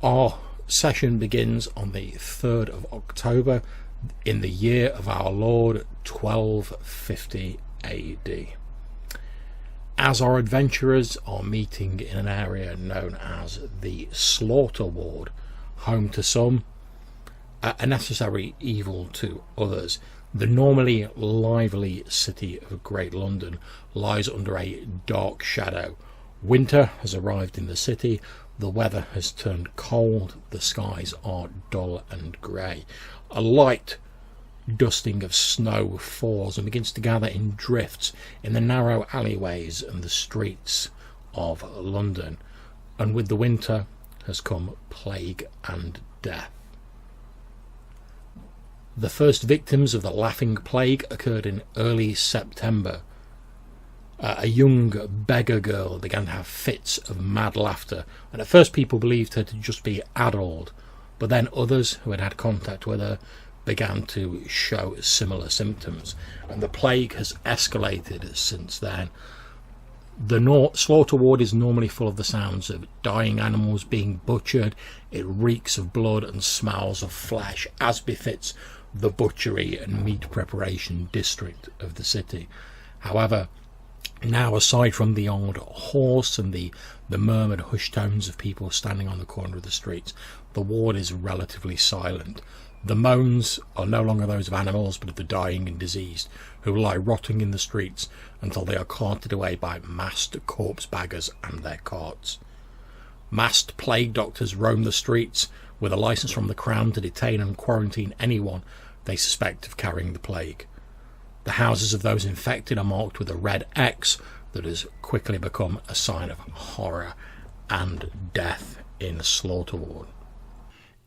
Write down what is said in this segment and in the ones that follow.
Our session begins on the 3rd of October in the year of our Lord 1250 AD. As our adventurers are meeting in an area known as the Slaughter Ward, home to some, a necessary evil to others, the normally lively city of Great London lies under a dark shadow. Winter has arrived in the city, the weather has turned cold, the skies are dull and grey. A light dusting of snow falls and begins to gather in drifts in the narrow alleyways and the streets of London, and with the winter has come plague and death. The first victims of the Laughing Plague occurred in early September. A young beggar girl began to have fits of mad laughter, and at first people believed her to just be addled, but then others who had had contact with her began to show similar symptoms, and the plague has escalated since then. The slaughter ward is normally full of the sounds of dying animals being butchered. It reeks of blood and smells of flesh, as befits the butchery and meat preparation district of the city. However, now, aside from the odd horse and the murmured hushed tones of people standing on the corner of the streets, the ward is relatively silent. The moans are no longer those of animals, but of the dying and diseased, who lie rotting in the streets until they are carted away by masked corpse baggers and their carts. Masked plague doctors roam the streets with a licence from the Crown to detain and quarantine anyone they suspect of carrying the plague. The houses of those infected are marked with a red X that has quickly become a sign of horror and death in Slaughter Ward.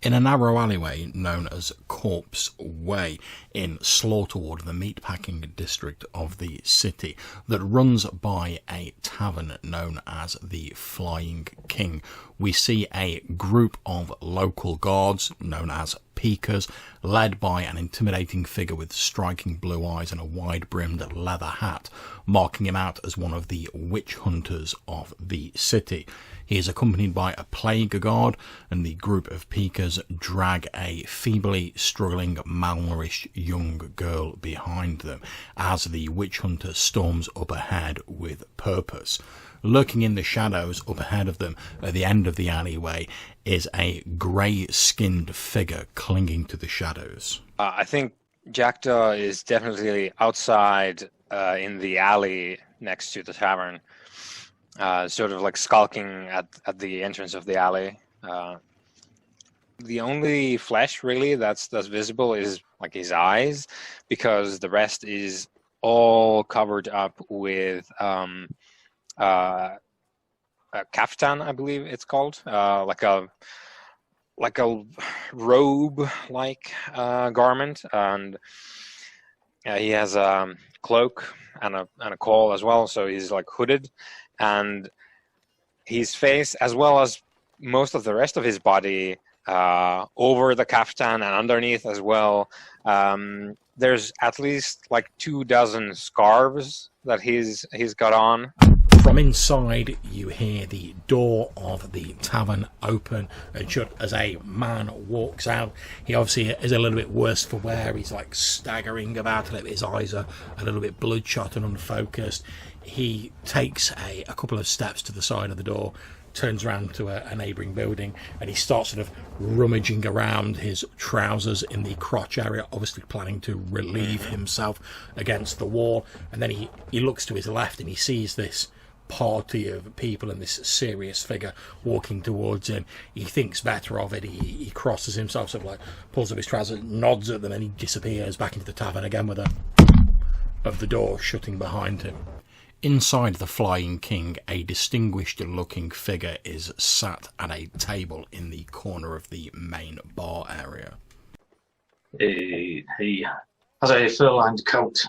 In a narrow alleyway known as Corpse Way in Slaughter Ward, the meatpacking district of the city, that runs by a tavern known as the Flying King, we see a group of local guards known as Peakers, led by an intimidating figure with striking blue eyes and a wide-brimmed leather hat, marking him out as one of the witch hunters of the city. He is accompanied by a plague guard, and the group of Peakers drag a feebly struggling, malnourished young girl behind them as the witch hunter storms up ahead with purpose. Lurking in the shadows up ahead of them at the end of the alleyway is a grey-skinned figure clinging to the shadows. I think Jackdaw is definitely outside in the alley next to the tavern, sort of like skulking at the entrance of the alley. The only flesh really that's visible is like his eyes, because the rest is all covered up with a kaftan, I believe it's called, like a robe like garment, and he has a cloak and a caul as well, so he's like hooded, and his face as well as most of the rest of his body over the kaftan and underneath as well, there's at least like 24 scarves that he's got on. From inside, you hear the door of the tavern open and shut as a man walks out. He obviously is a little bit worse for wear. He's like staggering about a little bit. His eyes are a little bit bloodshot and unfocused. He takes a couple of steps to the side of the door, turns around to a neighbouring building, and he starts sort of rummaging around his trousers in the crotch area, obviously planning to relieve himself against the wall. And then he looks to his left and he sees this party of people and this serious figure walking towards him. He thinks better of it. He crosses himself, sort of like pulls up his trousers, nods at them, and he disappears back into the tavern again with of the door shutting behind him. Inside the Flying King, a distinguished-looking figure is sat at a table in the corner of the main bar area. He has a fur-lined coat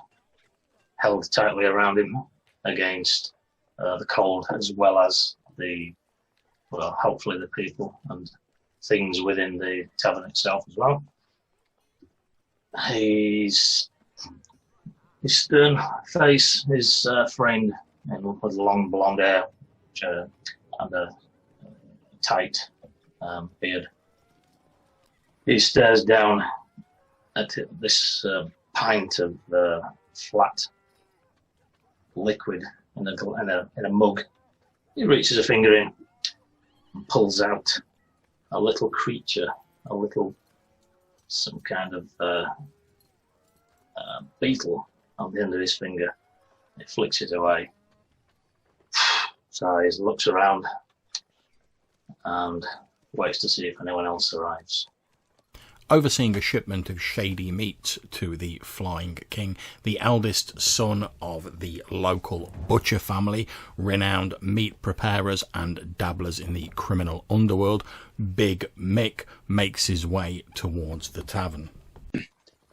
held tightly around him against the cold, as well as hopefully the people and things within the tavern itself as well. His stern face is framed with long blonde hair and a tight beard. He stares down at this pint of flat liquid in a mug. He reaches a finger in and pulls out a little creature, some kind of beetle on the end of his finger. He flicks it away. Sighs, looks around, and waits to see if anyone else arrives. Overseeing a shipment of shady meat to the Flying King, the eldest son of the local butcher family, renowned meat preparers and dabblers in the criminal underworld, Big Mick makes his way towards the tavern.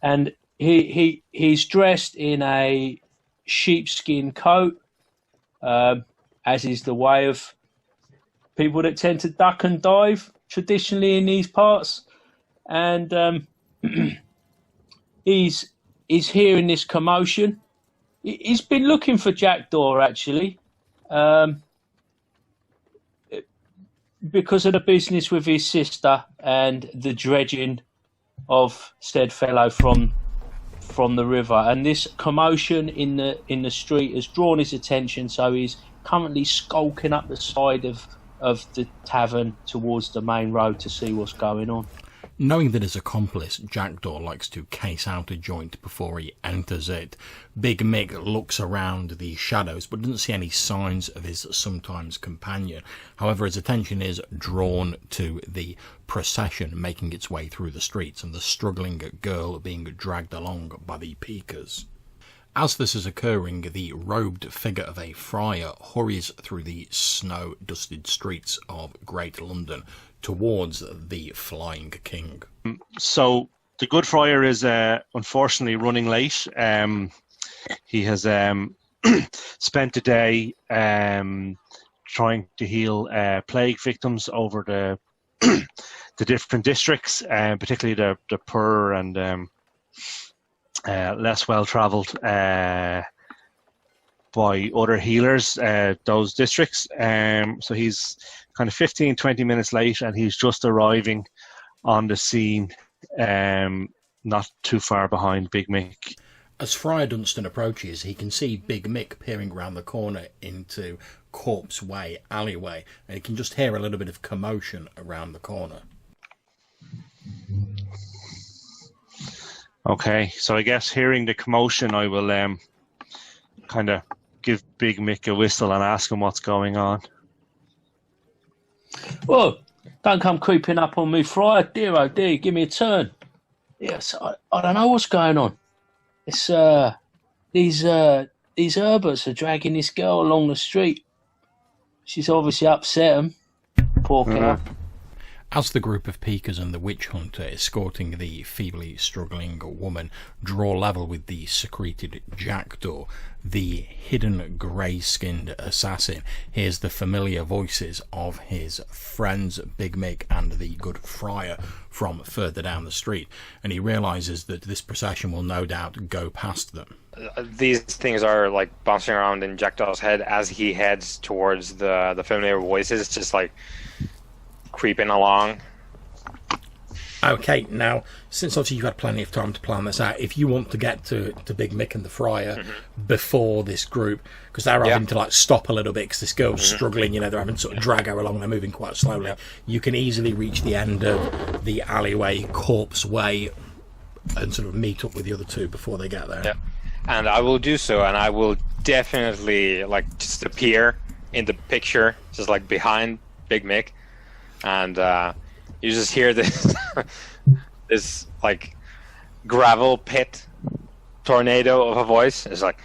And he's dressed in a sheepskin coat, as is the way of people that tend to duck and dive traditionally in these parts. And he's hearing this commotion. He's been looking for Jackdaw, actually, because of the business with his sister and the dredging of said fellow from the river. And this commotion in the street has drawn his attention, so he's currently skulking up the side of the tavern towards the main road to see what's going on. Knowing that his accomplice, Jackdaw, likes to case out a joint before he enters it, Big Mick looks around the shadows but doesn't see any signs of his sometimes companion. However, his attention is drawn to the procession making its way through the streets and the struggling girl being dragged along by the Peakers. As this is occurring, the robed figure of a friar hurries through the snow-dusted streets of Great London towards the Flying King. So the good friar is unfortunately running late. He has spent the day trying to heal plague victims over the different districts, particularly the poorer and less well-travelled by other healers, those districts. So he's kind of 15-20 minutes late, and he's just arriving on the scene, not too far behind Big Mick. As Friar Dunstan approaches, he can see Big Mick peering around the corner into Corpse Way alleyway, and he can just hear a little bit of commotion around the corner. Okay, so I guess hearing the commotion, I will kind of give Big Mick a whistle and ask him what's going on. Whoa, don't come creeping up on me, Friar. Dear, oh dear, give me a turn. Yes, I don't know what's going on. It's these Herberts are dragging this girl along the street. She's obviously upset them. Poor girl. As the group of Peakers and the witch hunter escorting the feebly struggling woman draw level with the secreted Jackdaw, the hidden grey-skinned assassin hears the familiar voices of his friends Big Mick and the good friar from further down the street, and he realises that this procession will no doubt go past them. These things are like bouncing around in Jackdaw's head as he heads towards the familiar voices. It's just like creeping along. Okay, now, since obviously you've had plenty of time to plan this out, if you want to get to Big Mick and the Friar before this group, because they're having to like stop a little bit because this girl's struggling, they're having to sort of drag her along, they're moving quite slowly, you can easily reach the end of the alleyway, Corpse Way, and sort of meet up with the other two before they get there. Yeah, and I will do so, and I will definitely like just appear in the picture, just like behind Big Mick. And you just hear this this like gravel pit tornado of a voice. It's like,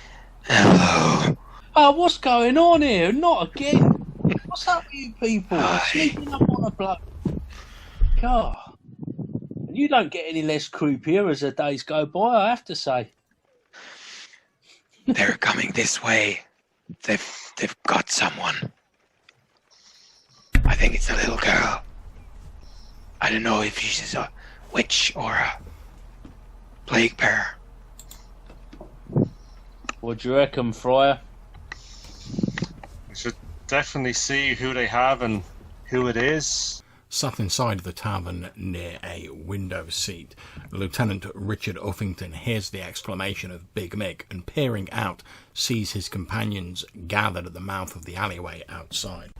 hello. Oh, what's going on here? Not again. What's up with you people? Sleeping up on a bloke. God. You don't get any less creepier as the days go by, I have to say. They're coming this way. They've got someone. I think it's a little girl. I don't know if she's a witch or a plague bearer. What do you reckon, Friar? We should definitely see who they have and who it is. Sat inside the tavern near a window seat, Lieutenant Richard Uffington hears the exclamation of Big Mick and, peering out, sees his companions gathered at the mouth of the alleyway outside.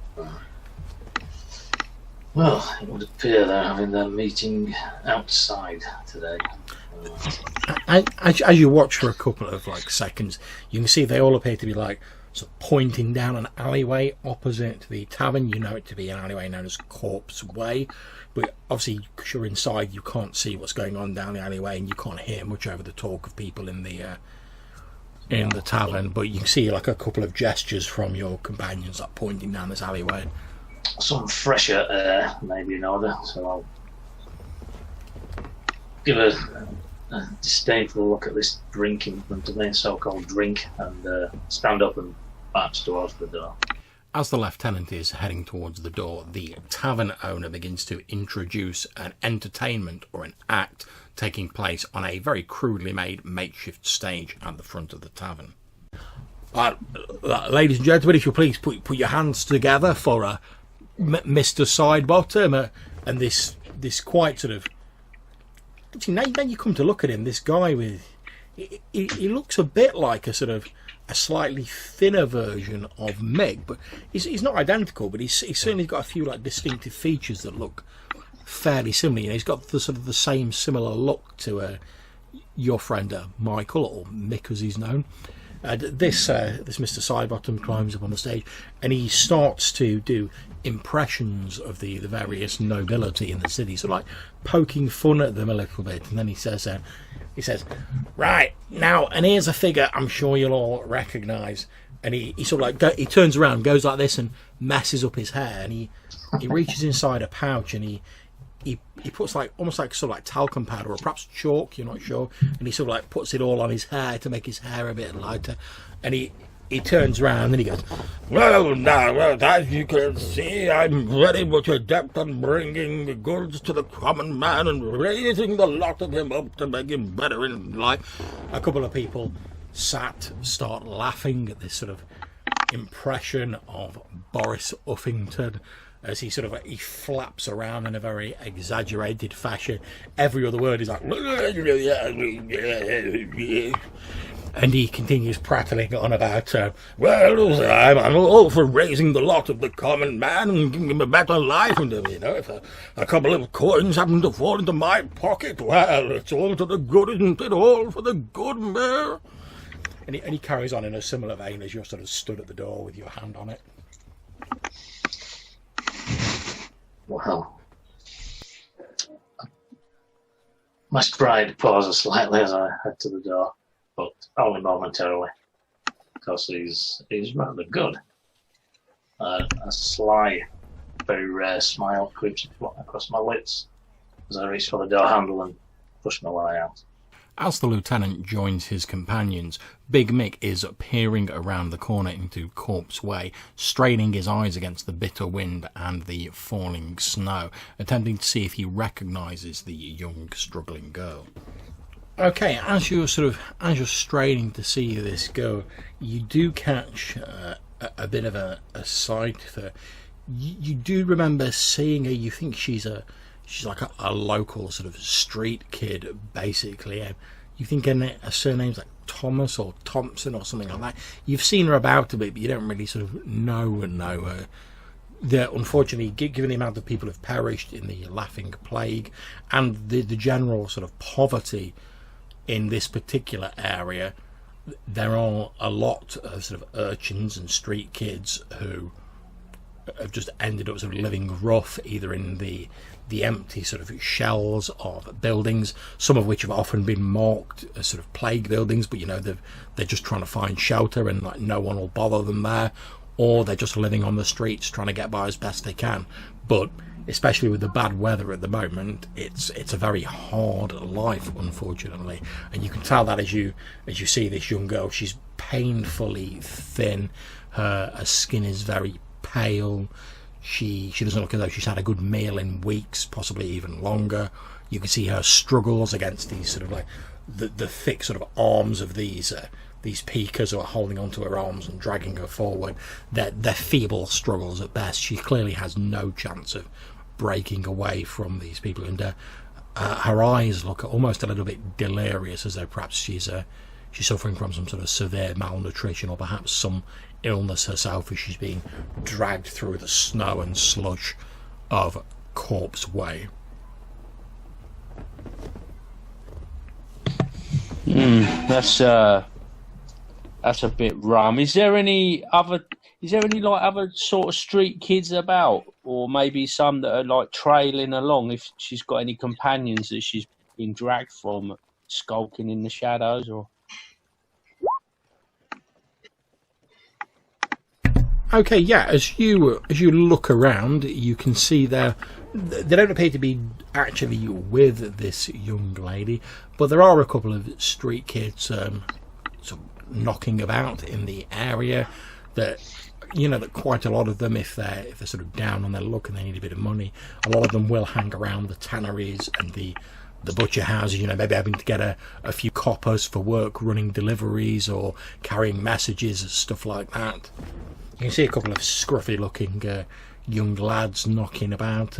Well, it would appear they're having their meeting outside today. As you watch for a couple of seconds, you can see they all appear to be sort of pointing down an alleyway opposite the tavern. You know it to be an alleyway known as Corpse Way, but obviously because you're inside you can't see what's going on down the alleyway, and you can't hear much over the talk of people in the tavern, but you can see a couple of gestures from your companions pointing down this alleyway. Some fresher air may be in order, so I'll give a disdainful look at this drink in front of me, so-called drink, and stand up and march towards the door. As the lieutenant is heading towards the door, the tavern owner begins to introduce an entertainment or an act taking place on a very crudely made makeshift stage at the front of the tavern. Ladies and gentlemen, if you please put your hands together for Mr. Sidebottom, and this quite sort of... Now you come to look at him, this guy with... He looks a bit like a sort of a slightly thinner version of Mick, but he's not identical, but he's certainly got a few distinctive features that look fairly similar. He's got the sort of the same similar look to your friend Michael, or Mick as he's known. This Mr. Sidebottom climbs up on the stage, and he starts to do impressions of the various nobility in the city, so poking fun at them a little bit. And then he says, "Right now, and here's a figure I'm sure you'll all recognise." And he sort of he turns around, goes like this, and messes up his hair. And he reaches inside a pouch, and he puts almost like talcum powder or perhaps chalk, you're not sure, and he sort of puts it all on his hair to make his hair a bit lighter. And he turns around and he goes, well, as you can see, I'm very much adept at bringing the goods to the common man and raising the lot of him up to make him better in life. A couple of people start laughing at this sort of impression of Boris Uffington, as he flaps around in a very exaggerated fashion. Every other word is and he continues prattling on about, I'm all for raising the lot of the common man and giving him a better life, and if a couple of coins happen to fall into my pocket, well, it's all to the good, isn't it? All for the good, mayor. And he carries on in a similar vein as you're sort of stood at the door with your hand on it. Well, my stride pauses slightly as I head to the door, but only momentarily, because he's rather good. A sly, very rare smile creeps across my lips as I reach for the door handle and push my way out. As the lieutenant joins his companions, Big Mick is peering around the corner into Corpse Way, straining his eyes against the bitter wind and the falling snow, attempting to see if he recognises the young, struggling girl. Okay, as you're straining to see this girl, you do catch a bit of a sight of her. You do remember seeing her. You think she's like a local sort of street kid, basically. You think her surname's like Thomas or Thompson or something like that. You've seen her about a bit, but you don't really sort of know her. Unfortunately, given the amount of people who've perished in the Laughing Plague and the general sort of poverty in this particular area, there are a lot of sort of urchins and street kids who have just ended up sort of living rough, either in the empty sort of shells of buildings, some of which have often been marked as sort of plague buildings, but they're just trying to find shelter and no one will bother them there, or they're just living on the streets trying to get by as best they can. But especially with the bad weather at the moment, it's a very hard life, unfortunately, and you can tell that as you see this young girl. She's painfully thin, her skin is very pale. She doesn't look as though she's had a good meal in weeks, possibly even longer. You can see her struggles against these sort of the thick sort of arms of these peakers who are holding onto her arms and dragging her forward. They're feeble struggles at best. She clearly has no chance of breaking away from these people, and her eyes look almost a little bit delirious, as though perhaps she's suffering from some sort of severe malnutrition, or perhaps some illness herself, as she's being dragged through the snow and slush of Corpse Way. That's a bit rum. Is there any like other sort of street kids about, or maybe some that are like trailing along? If she's got any companions that she's been dragged from, skulking in the shadows, or? Okay, yeah. As you look around, you can see they don't appear to be actually with this young lady, but there are a couple of street kids sort of knocking about in the area. That quite a lot of them, if they're sort of down on their luck and they need a bit of money, a lot of them will hang around the tanneries and the butcher houses. Maybe having to get a few coppers for work, running deliveries or carrying messages and stuff like that. You can see a couple of scruffy-looking young lads knocking about.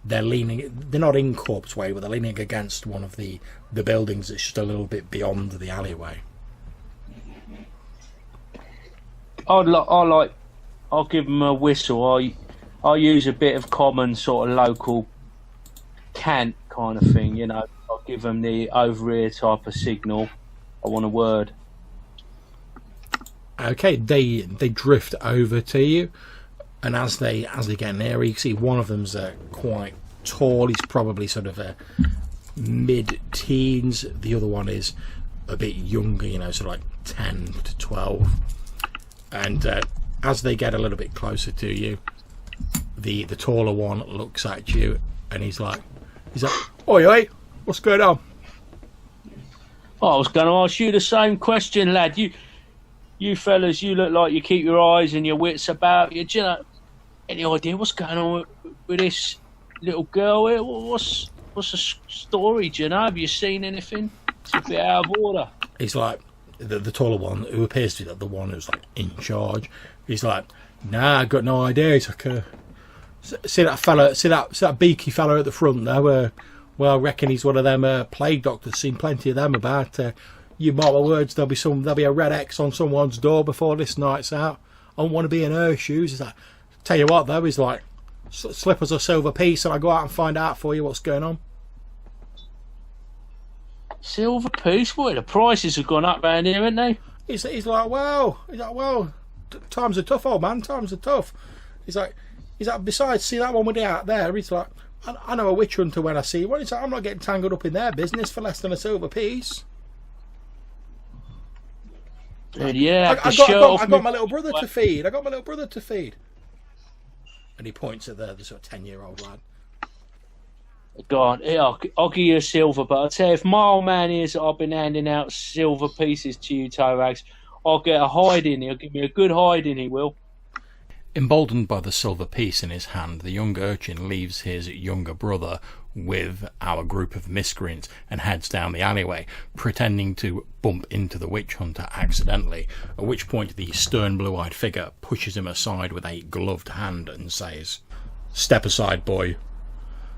They're not in Corpse Way, but they're leaning against one of the buildings that's just a little bit beyond the alleyway. I'll give them a whistle. I use a bit of common sort of local cant kind of thing, I'll give them the over here type of signal. I want a word. Okay, they drift over to you, and as they get nearer, you see one of them's quite tall. He's probably sort of mid-teens. The other one is a bit younger, sort of like 10 to 12. And as they get a little bit closer to you, the taller one looks at you, and he's like, "Oi, what's going on?" I was going to ask you the same question, lad. You fellas, you look like you keep your eyes and your wits about you. Do you know any idea what's going on with this little girl here? What's the story? Do you know? Have you seen anything? It's a bit out of order. He's like, the taller one, who appears to be the one who's like in charge. He's like, "Nah, I got no idea." He's like, see that beaky fella at the front there? Well, I reckon he's one of them plague doctors. Seen plenty of them about. You mark my words, there'll be a red X on someone's door before this night's out. I don't want to be in her shoes. He's like, tell you what though, he's like, slip us a silver piece and I go out and find out for you what's going on. Silver piece? What? The prices have gone up round here, haven't they? He's like, well, times are tough, old man. Times are tough. He's like, besides, see that one with the out there? He's like, I know a witch hunter when I see one. He's like, I'm not getting tangled up in their business for less than a silver piece. Yeah, I got my little brother to feed. And he points at the sort of 10-year-old lad. Go on, here, I'll give you a silver, but I'll tell you, if my old man hears that I've been handing out silver pieces to you, Torax, I'll get a hiding. He'll give me a good hiding, he will. Emboldened by the silver piece in his hand, the young urchin leaves his younger brother with our group of miscreants and heads down the alleyway, pretending to bump into the witch hunter accidentally, at which point the stern blue-eyed figure pushes him aside with a gloved hand and says, "Step aside, boy."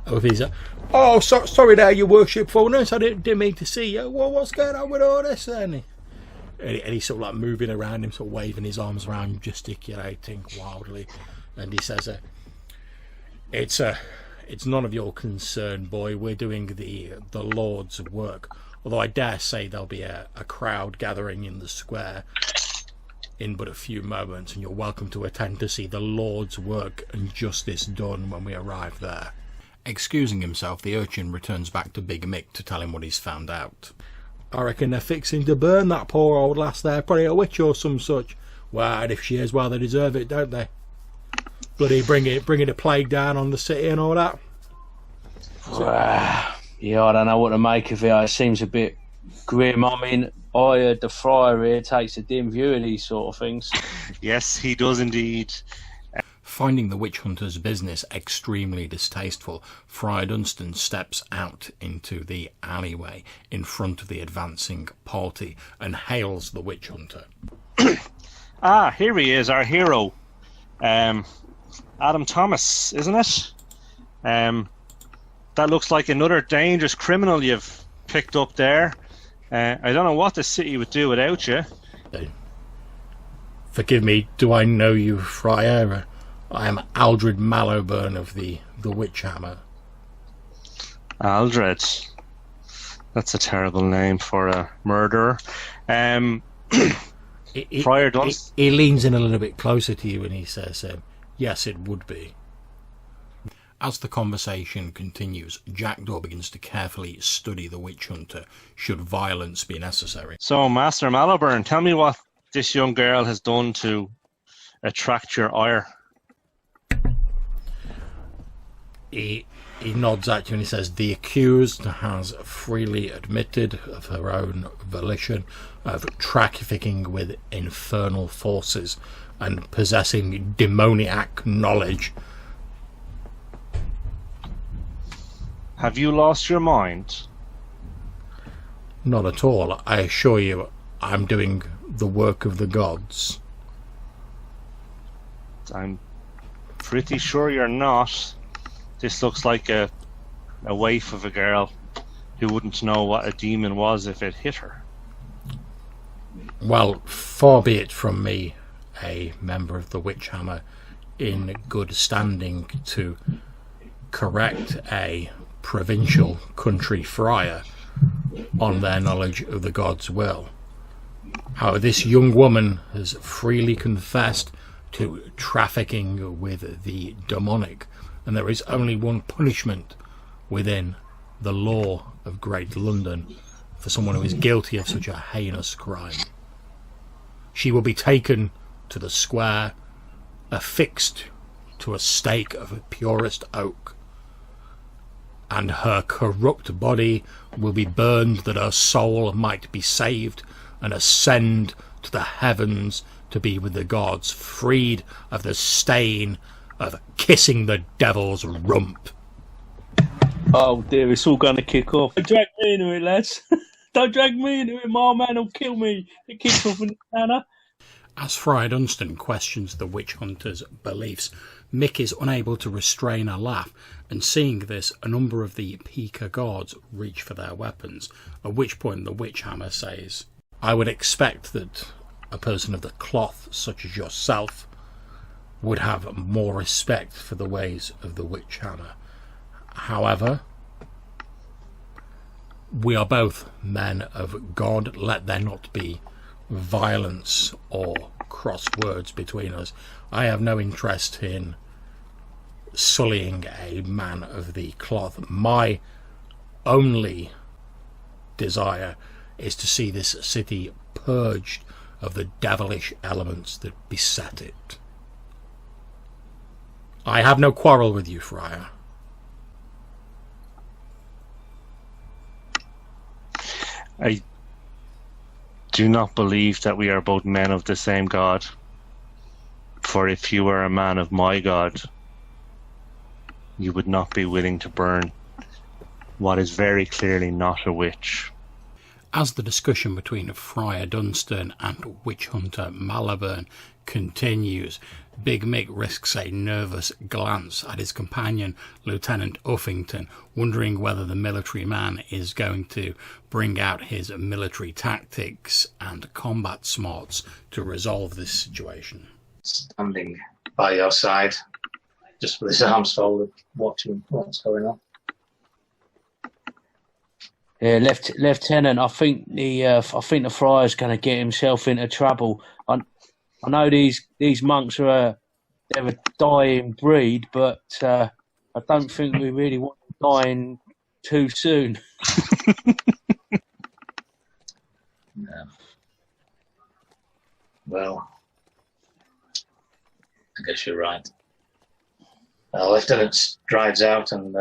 Sorry there, your worshipfulness, I didn't mean to see you. What's going on with all this then? And he's sort of like moving around him, sort of waving his arms around, gesticulating wildly, and he says, It's none of your concern, boy. We're doing the Lord's work. Although I dare say there'll be a crowd gathering in the square in but a few moments, and you're welcome to attend to see the Lord's work and justice done when we arrive there." Excusing himself, the urchin returns back to Big Mick to tell him what he's found out. "I reckon they're fixing to burn that poor old lass there, probably a witch or some such. Well, and if she is, well, they deserve it, don't they? Bloody bringing the plague down on the city and all that." Yeah, I don't know what to make of it. It seems a bit grim. I mean, I heard the friar here takes a dim view of these sort of things. Yes, he does indeed. Finding the witch hunter's business extremely distasteful, Friar Dunstan steps out into the alleyway in front of the advancing party and hails the witch hunter. Here he is, our hero. Adam Thomas, isn't it? That looks like another dangerous criminal you've picked up there. I don't know what the city would do without you. Forgive me, do I know you, Friar? I am Aldred Mallowburn of the Witch Hammer. Aldred. That's a terrible name for a murderer. Friar Dunstan. He leans in a little bit closer to you and he says, yes, it would be. As the conversation continues, Jackdaw begins to carefully study the witch hunter, should violence be necessary. So, Master Mallowburn, tell me what this young girl has done to attract your ire. He nods at you and he says, the accused has freely admitted of her own volition of trafficking with infernal forces and possessing demoniac knowledge. Have you lost your mind? Not at all. I assure you, I'm doing the work of the gods. I'm pretty sure you're not. This looks like a waif of a girl who wouldn't know what a demon was if it hit her. Well, far be it from me, a member of the Witch Hammer, in good standing to correct a provincial country friar on their knowledge of the god's will. How this young woman has freely confessed to trafficking with the demonic, and there is only one punishment within the law of Great London for someone who is guilty of such a heinous crime. She will be taken to the square, affixed to a stake of purest oak, and her corrupt body will be burned that her soul might be saved and ascend to the heavens to be with the gods, freed of the stain of kissing the devil's rump. Oh dear, it's all going to kick off. Don't drag me into it, lads. Don't drag me into it, my man will kill me. It kicks off in the manner. As Friar Dunstan questions the witch hunter's beliefs, Mick is unable to restrain a laugh, and seeing this, a number of the Pika guards reach for their weapons, at which point the witch hammer says, I would expect that a person of the cloth, such as yourself, would have more respect for the ways of the witch hammer. However, we are both men of God. Let there not be violence or cross words between us. I have no interest in sullying a man of the cloth. My only desire is to see this city purged of the devilish elements that beset it. I have no quarrel with you, Friar. I do not believe that we are both men of the same God. For if you were a man of my God, you would not be willing to burn what is very clearly not a witch. As the discussion between Friar Dunstan and witch hunter Mallowburn continues, Big Mick risks a nervous glance at his companion, Lieutenant Uffington, wondering whether the military man is going to bring out his military tactics and combat smarts to resolve this situation. Standing by your side, just with his arms folded, watching what's going on. Yeah, Lieutenant, I think the friar's going to get himself into trouble. I know these monks are they're a dying breed, but I don't think we really want them dying too soon. No. Well, I guess you're right. Lieutenant strides out and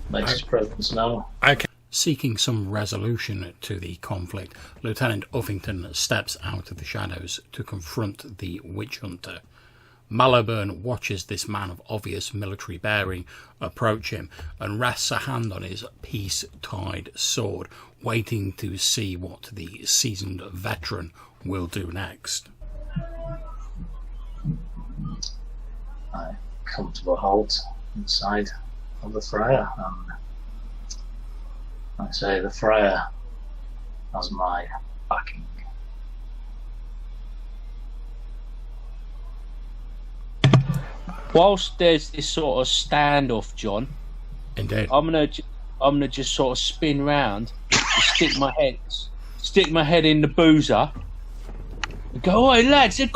makes his presence known. Seeking some resolution to the conflict, Lieutenant Uffington steps out of the shadows to confront the witch hunter. Mallowburn watches this man of obvious military bearing approach him and rests a hand on his peace-tied sword, waiting to see what the seasoned veteran will do next. I come to a halt inside of the Friar, and I say the Friar has my backing. Whilst there's this sort of standoff, John, Indeed. I'm gonna just sort of spin round, and stick my head in the boozer, and go, "Oi, lads! They're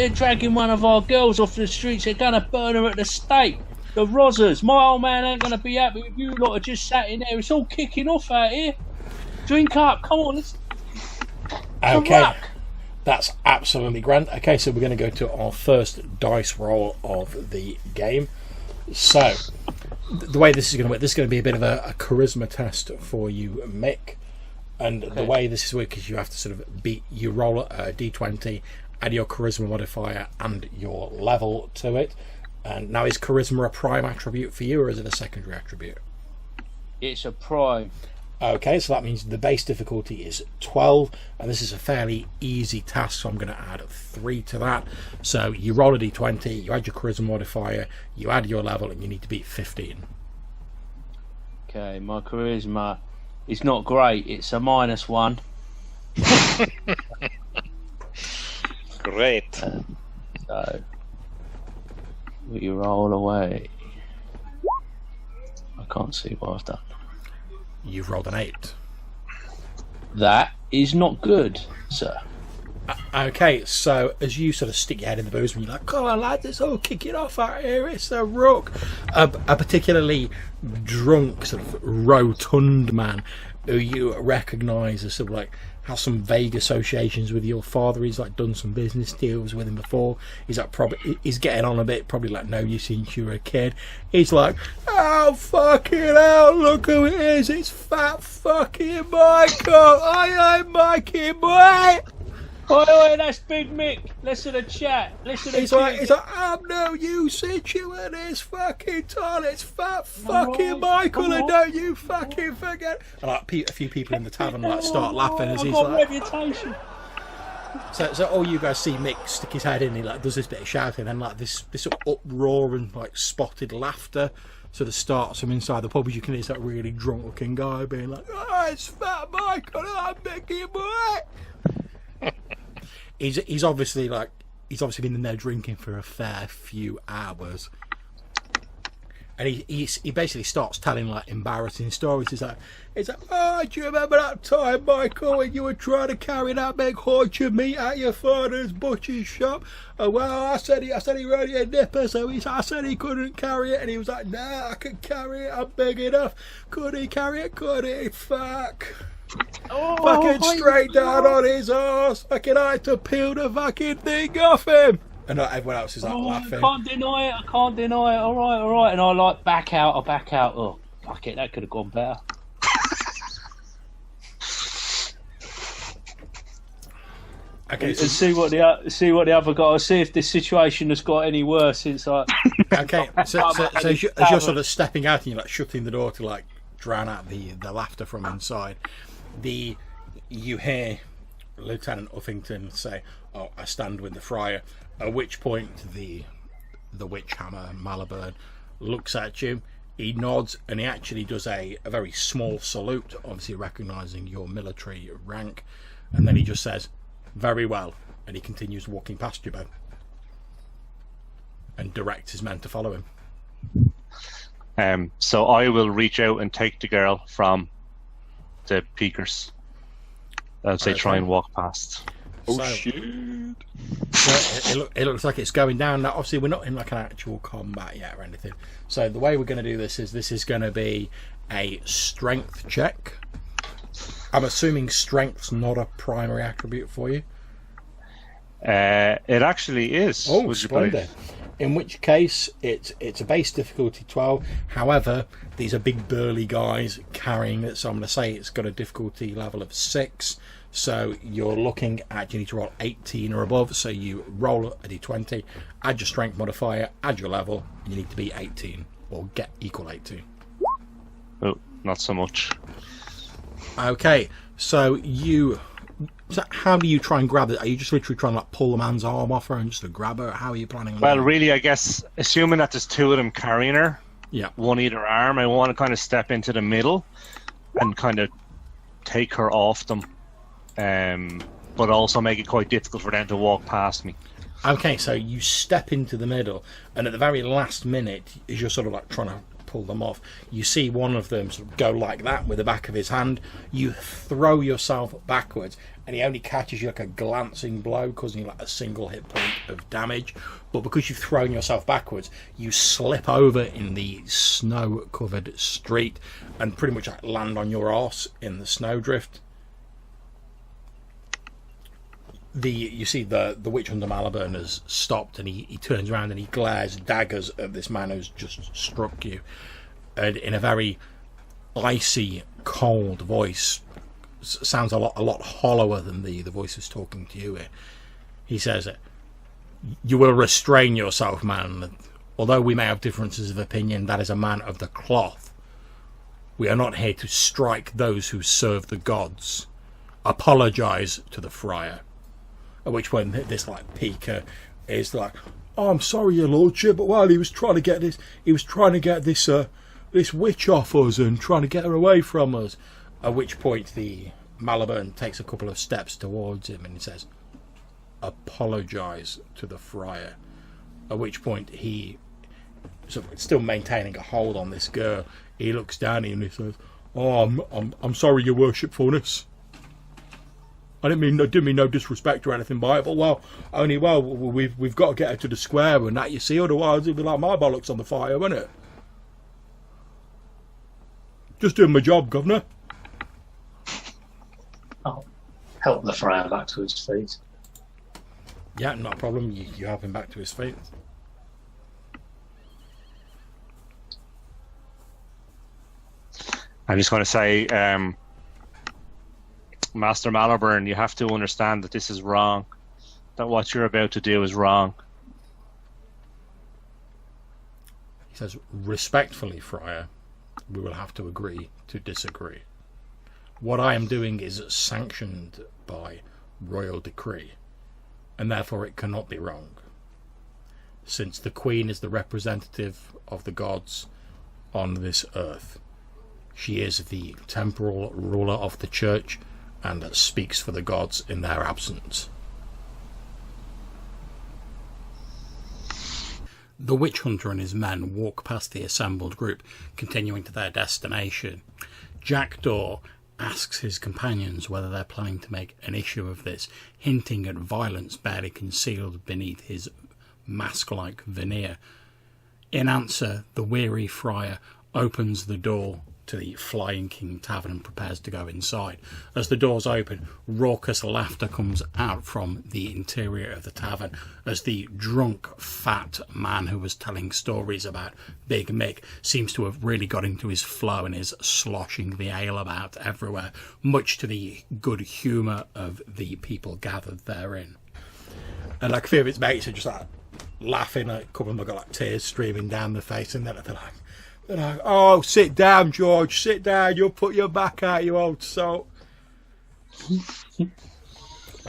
dragging one of our girls off the streets. They're gonna burn her at the stake. The Rozzers. My old man ain't gonna be happy with you lot. Are just sat in there. It's all kicking off out here. Drink up. Come on, let's." Okay. That's absolutely grand. Okay, so we're going to go to our first dice roll of the game. So, the way this is going to work, this is going to be a bit of a charisma test for you, Mick. And the way this is working is you have to sort of you roll a d20, add your charisma modifier and your level to it. And now, is charisma a prime attribute for you, or is it a secondary attribute? It's a prime. Okay, so that means the base difficulty is 12, and this is a fairly easy task, so I'm going to add 3 to that. So you roll a d20, you add your charisma modifier, you add your level, and you need to beat 15. Okay, my charisma is not great. It's a -1. Great. So we roll away. I can't see what I've done. You've rolled an 8. That is not good, sir. Okay, so as you sort of stick your head in the booze and you're like, "Come on, lads, it's all kicking off out here, it's a rook." A particularly drunk, sort of rotund man who you recognise as sort of like has some vague associations with your father. He's like done some business deals with him before. He's like he's getting on a bit, probably like known you since you were a kid. He's like, "Oh fucking hell, look who it is, it's fat fucking Michael. I Mikey boy." Oi, that's Big Mick. Listen to chat. He's like, "I'm no usage you in this fucking toilet. It's fat fucking Michael, and don't you fucking forget." And like a few people in the tavern like start laughing as he's like. Reputation. So all you guys see Mick stick his head in, he like does this bit of shouting, and like this sort of uproar and like spotted laughter sort of starts from inside the pub, as you can hear this like really drunk looking guy being like, "Oh, it's fat Michael, I'm Mickey boy." He's obviously been in there drinking for a fair few hours, and he basically starts telling like embarrassing stories. He's like, "Oh, do you remember that time, Michael, when you were trying to carry that big haunch of meat at your father's butcher's shop? Oh, well, I said he rode you a nipper, so I said he couldn't carry it, and he was like, 'Nah, I can carry it. I'm big enough.' Could he carry it? Could he? Fuck." Fucking straight down on his arse. Fucking I had to peel the fucking thing off him. And everyone else is like laughing. I can't deny it. All right. And I like back out. Oh, fuck it. That could have gone better. Okay, and see what the other guy. See if this situation has got any worse since I. Okay, so as you're sort of stepping out and you're like shutting the door to like drown out the laughter from inside, you hear Lieutenant Uffington say, "Oh, I stand with the Friar." At which point the witch hammer Malibird looks at you, he nods, and he actually does a very small salute, obviously recognising your military rank, and then he just says, "Very well," and he continues walking past you, Ben, and directs his men to follow him. So I will reach out and take the girl from the peakers as they try and walk past. Oh, shit. So it looks like it's going down. Now, obviously, we're not in like an actual combat yet or anything. So the way we're going to do this is going to be a strength check. I'm assuming strength's not a primary attribute for you. It actually is. Oh, splendid. In which case, it's a base difficulty 12. However, these are big burly guys carrying it, so I'm going to say it's got a difficulty level of 6. So you're looking at, you need to roll 18 or above. So you roll a d20, add your strength modifier, add your level, and you need to be 18 or get equal 18. Oh, not so much. Okay, so you So how do you try and grab it? Are you just literally trying to like pull the man's arm off her and just to grab her? How are you planning on Well, doing it? really, I guess, assuming that there's two of them carrying her, Yeah. one either arm, I want to kind of step into the middle and kind of take her off them, but also make it quite difficult for them to walk past me. Okay, so you step into the middle, and at the very last minute, as you're sort of like trying to pull them off, you see one of them sort of go like that with the back of his hand. You throw yourself backwards, and he only catches you like a glancing blow, causing you like a single hit point of damage. But because you've thrown yourself backwards, you slip over in the snow-covered street and pretty much like land on your arse in the snowdrift. You see the witch hunter Malibran has stopped, and he turns around and he glares daggers at this man who's just struck you, and in a very icy, cold voice, sounds a lot hollower than the voice that's talking to you here. He says, "You will restrain yourself, man. Although we may have differences of opinion, that is a man of the cloth. We are not here to strike those who serve the gods. Apologise to the friar." At which point this like Pika is like, "Oh, I'm sorry, your lordship, but while he was trying to get this this witch off us and trying to get her away from us." At which point the Malibran takes a couple of steps towards him and he says, "Apologise to the friar." At which point he, sort of still maintaining a hold on this girl, he looks down at him and he says, "Oh, I'm sorry, your worshipfulness. I didn't mean no disrespect or anything by it, but we've got to get her to the square and that, you see, otherwise it'll be like my bollocks on the fire, won't it? Just doing my job, governor." I'll help the friar back to his feet. Yeah, not a problem. You help him back to his feet. I'm just going to say, Master Malibran, you have to understand that this is wrong. That what you're about to do is wrong. He says, "Respectfully, friar, we will have to agree to disagree. What I am doing is sanctioned by royal decree, and therefore it cannot be wrong. Since the Queen is the representative of the gods on this earth, she is the temporal ruler of the church and speaks for the gods in their absence." The witch hunter and his men walk past the assembled group, continuing to their destination. Jackdaw asks his companions whether they're planning to make an issue of this, hinting at violence barely concealed beneath his mask-like veneer. In answer, the weary friar opens the door to the Flying King Tavern and prepares to go inside. As the doors open, raucous laughter comes out from the interior of the tavern as the drunk, fat man who was telling stories about Big Mick seems to have really got into his flow and is sloshing the ale about everywhere, much to the good humour of the people gathered therein. And like a few of his mates are just like laughing, a couple of them have got like tears streaming down their face, and then they're like, "Oh, sit down, George, sit down, you'll put your back out, you old salt." And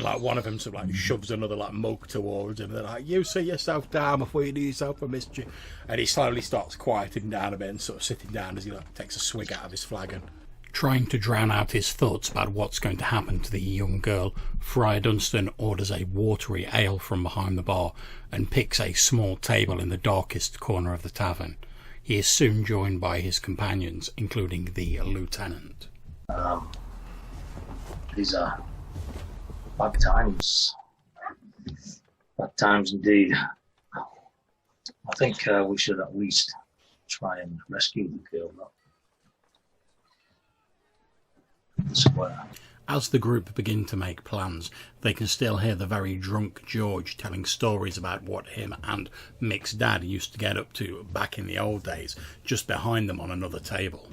like one of them sort of like shoves another like mug towards him. They're like, "You sit yourself down before you do yourself a mischief." And he slowly starts quieting down a bit and sort of sitting down as he like takes a swig out of his flagon. Trying to drown out his thoughts about what's going to happen to the young girl, Friar Dunstan orders a watery ale from behind the bar and picks a small table in the darkest corner of the tavern. He is soon joined by his companions, including the lieutenant. These are bad times. Bad times indeed. I think we should at least try and rescue the girl. Square. As the group begin to make plans, they can still hear the very drunk George telling stories about what him and Mick's dad used to get up to back in the old days, just behind them on another table.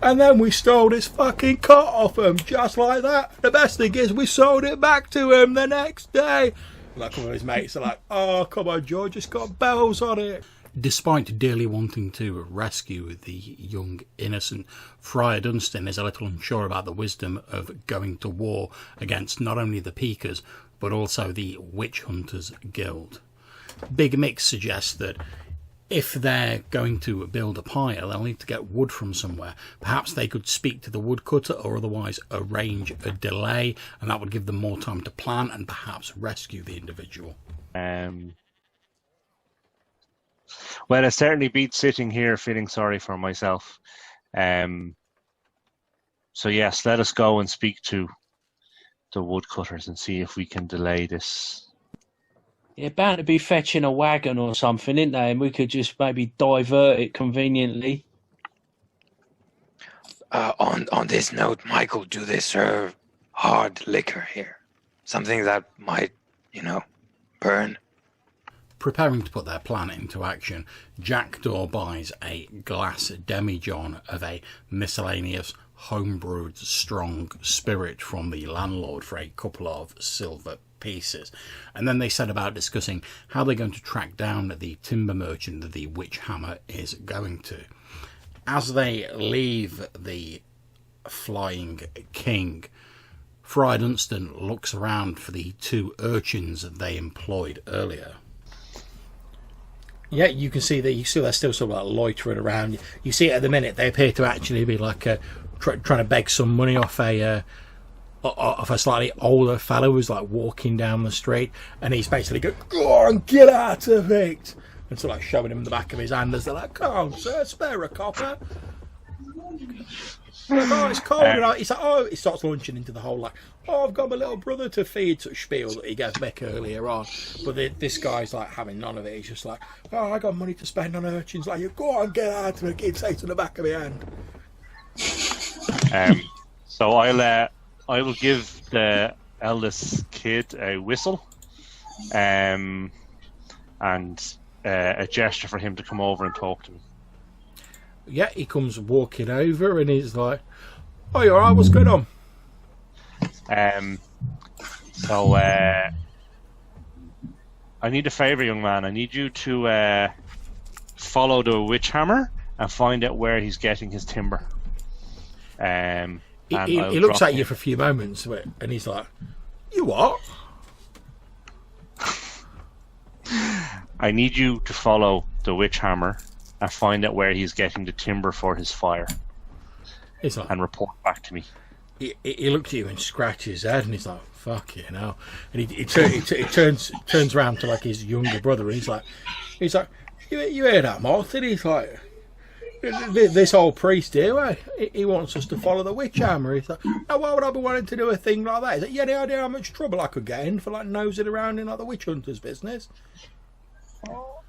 "And then we stole his fucking cot off him, just like that. The best thing is we sold it back to him the next day." Like one of his mates are like, "Oh, come on, George, it's got bells on it." Despite dearly wanting to rescue the young innocent, Friar Dunstan is a little unsure about the wisdom of going to war against not only the Peakers, but also the Witch Hunters Guild. Big Mix suggests that if they're going to build a pyre, they'll need to get wood from somewhere. Perhaps they could speak to the woodcutter or otherwise arrange a delay, and that would give them more time to plan and perhaps rescue the individual. Well, it certainly beats sitting here feeling sorry for myself. So yes, let us go and speak to the woodcutters and see if we can delay this. They're bound to be fetching a wagon or something, isn't they? And we could just maybe divert it conveniently. On this note, Michael, do they serve hard liquor here? Something that might, burn? Preparing to put their plan into action, Jackdaw buys a glass demijohn of a miscellaneous homebrewed strong spirit from the landlord for a couple of silver pieces. And then they set about discussing how they're going to track down the timber merchant that the witch hammer is going to. As they leave the Flying King, Friar Dunstan looks around for the two urchins that they employed earlier. Yeah, you can see that. You see they're still sort of like loitering around. You see at the minute they appear to actually be like trying to beg some money off a slightly older fellow who's like walking down the street, and he's basically going, "Go on, get out of it!" and sort of like shoving him in the back of his hand as they're like, "Come on, sir, spare a copper." Like, oh, it's cold. He's like, oh, he starts launching into the whole like, oh, I've got my little brother to feed, sort of spiel that he gave back earlier on. But this guy's like having none of it. He's just like, oh, I got money to spend on urchins. Like, you go on, get out of it. Keep saying to the back of my hand. So I will give the eldest kid a whistle, and a gesture for him to come over and talk to me. Yeah, he comes walking over and he's like, oh, you alright? What's going on? So I need a favour, young man. I need you to follow the witch hammer and find out where he's getting his timber. He looks at you for a few moments and he's like, you what? I need you to follow the witch hammer and find out where he's getting the timber for his fire. He's like, and report back to me. He looks at you and scratches his head and he's like, fuck you know. And he turns around to like his younger brother and he's like, you hear that, Martin? He's like, this old priest here, he wants us to follow the witch hammer. He's like, now why would I be wanting to do a thing like that? He's like, you any idea how much trouble I could get in for like nosing around in like the witch hunter's business?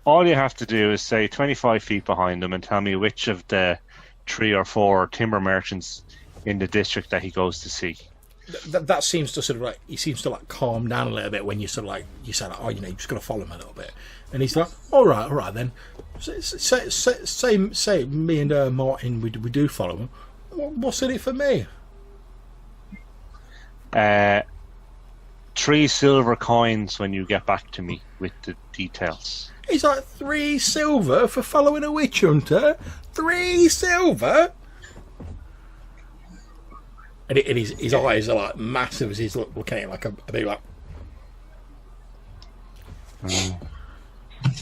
All you have to do is say 25 feet behind him and tell me which of the 3 or 4 timber merchants in the district that he goes to see. That seems to sort of like, he seems to like calm down a little bit when you sort of like, you say like, oh, you're just going to follow him a little bit. And he's like, all right then. Say me and Martin, we do follow him. What's in it for me? 3 silver coins when you get back to me with the details. He's like, 3 silver for following a witch hunter? 3 silver? And his eyes are like massive as he's looking at it like a big like.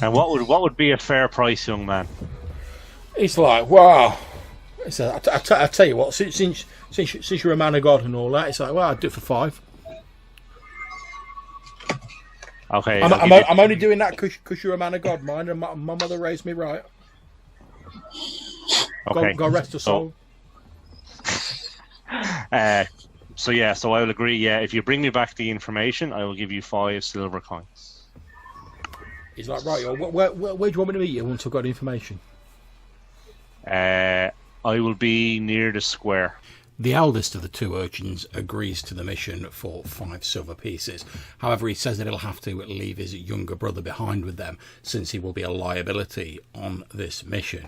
And what would be a fair price, young man? He's like, wow. I tell you what, since you're a man of God and all that, it's like, well, I'd do it for 5. Okay. I'm only doing that because you're a man of God, mind, and my mother raised me right. Okay. God rest her soul. So I will agree. Yeah, if you bring me back the information, I will give you 5 silver coins. He's like, right, where do you want me to meet you once I've got the information? I will be near the square. The eldest of the 2 urchins agrees to the mission for 5 silver pieces. However, he says that he'll have to leave his younger brother behind with them, since he will be a liability on this mission.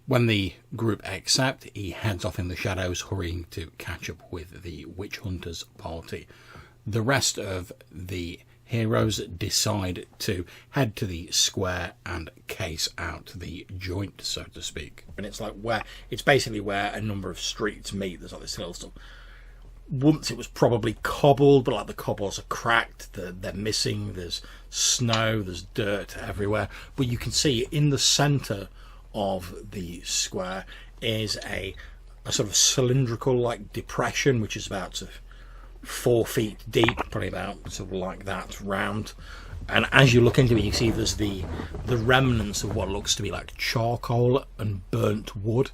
When the group accept, he heads off in the shadows, hurrying to catch up with the witch hunters party. The rest of the heroes decide to head to the square and case out the joint, so to speak. And it's basically where a number of streets meet. There's like this little stuff. Once it was probably cobbled, but like the cobbles are cracked, they're missing, there's snow, there's dirt everywhere. But you can see in the centre of the square is a sort of cylindrical like depression, which is about 4 feet deep, probably about sort of like that round. And as you look into it, you see there's the remnants of what looks to be like charcoal and burnt wood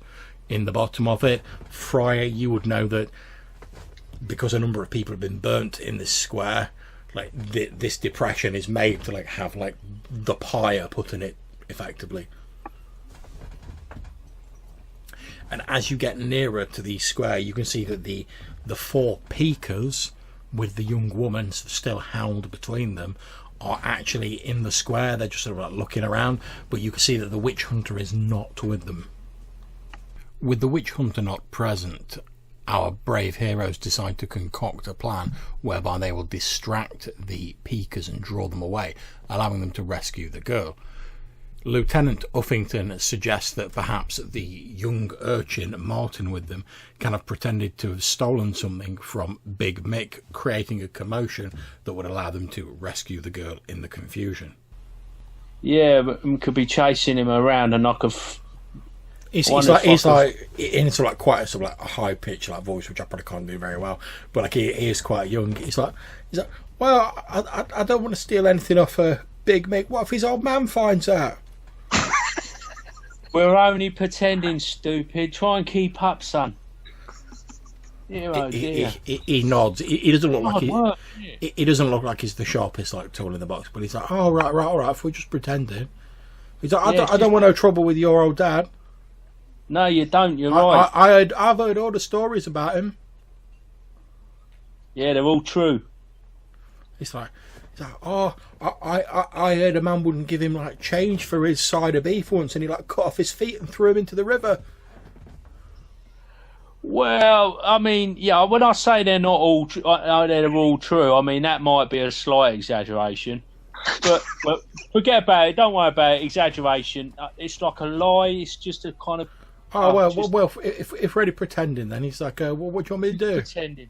in the bottom of it. Friar, you would know that because a number of people have been burnt in this square, like this depression is made to like have like the pyre put in it, effectively. And as you get nearer to the square, you can see that the 4 peakers with the young woman still held between them are actually in the square. They're just sort of like looking around, but you can see that the witch hunter is not with them. With the witch hunter not present, our brave heroes decide to concoct a plan whereby they will distract the peakers and draw them away, allowing them to rescue the girl. Lieutenant Uffington suggests that perhaps the young urchin, Martin, with them kind of pretended to have stolen something from Big Mick, creating a commotion that would allow them to rescue the girl in the confusion. Yeah, but we could be chasing him around and knock of. He's like in sort of like quite a sort of like a high pitch like voice, which I probably can't do very well. But like he is quite young. He's like, well, I don't want to steal anything off Big Mick. What if his old man finds out? We're only pretending, stupid. Try and keep up, son. He nods. He doesn't look like he doesn't look like he's the sharpest like tool in the box. But he's like, oh right, all right. If we're just pretending, he's like, I don't want no trouble with your old dad. No, you don't. You're right. I've heard all the stories about him. Yeah, they're all true. He's like, oh, I heard a man wouldn't give him like change for his side of beef once, and he like cut off his feet and threw him into the river. Well, I mean, yeah. When I say they're not all, they're all true. I mean that might be a slight exaggeration, but forget about it. Don't worry about it. Exaggeration. It's like a lie. It's just a kind of. Oh well. If we're already pretending, then he's like, well, what do you want me to do? Pretending.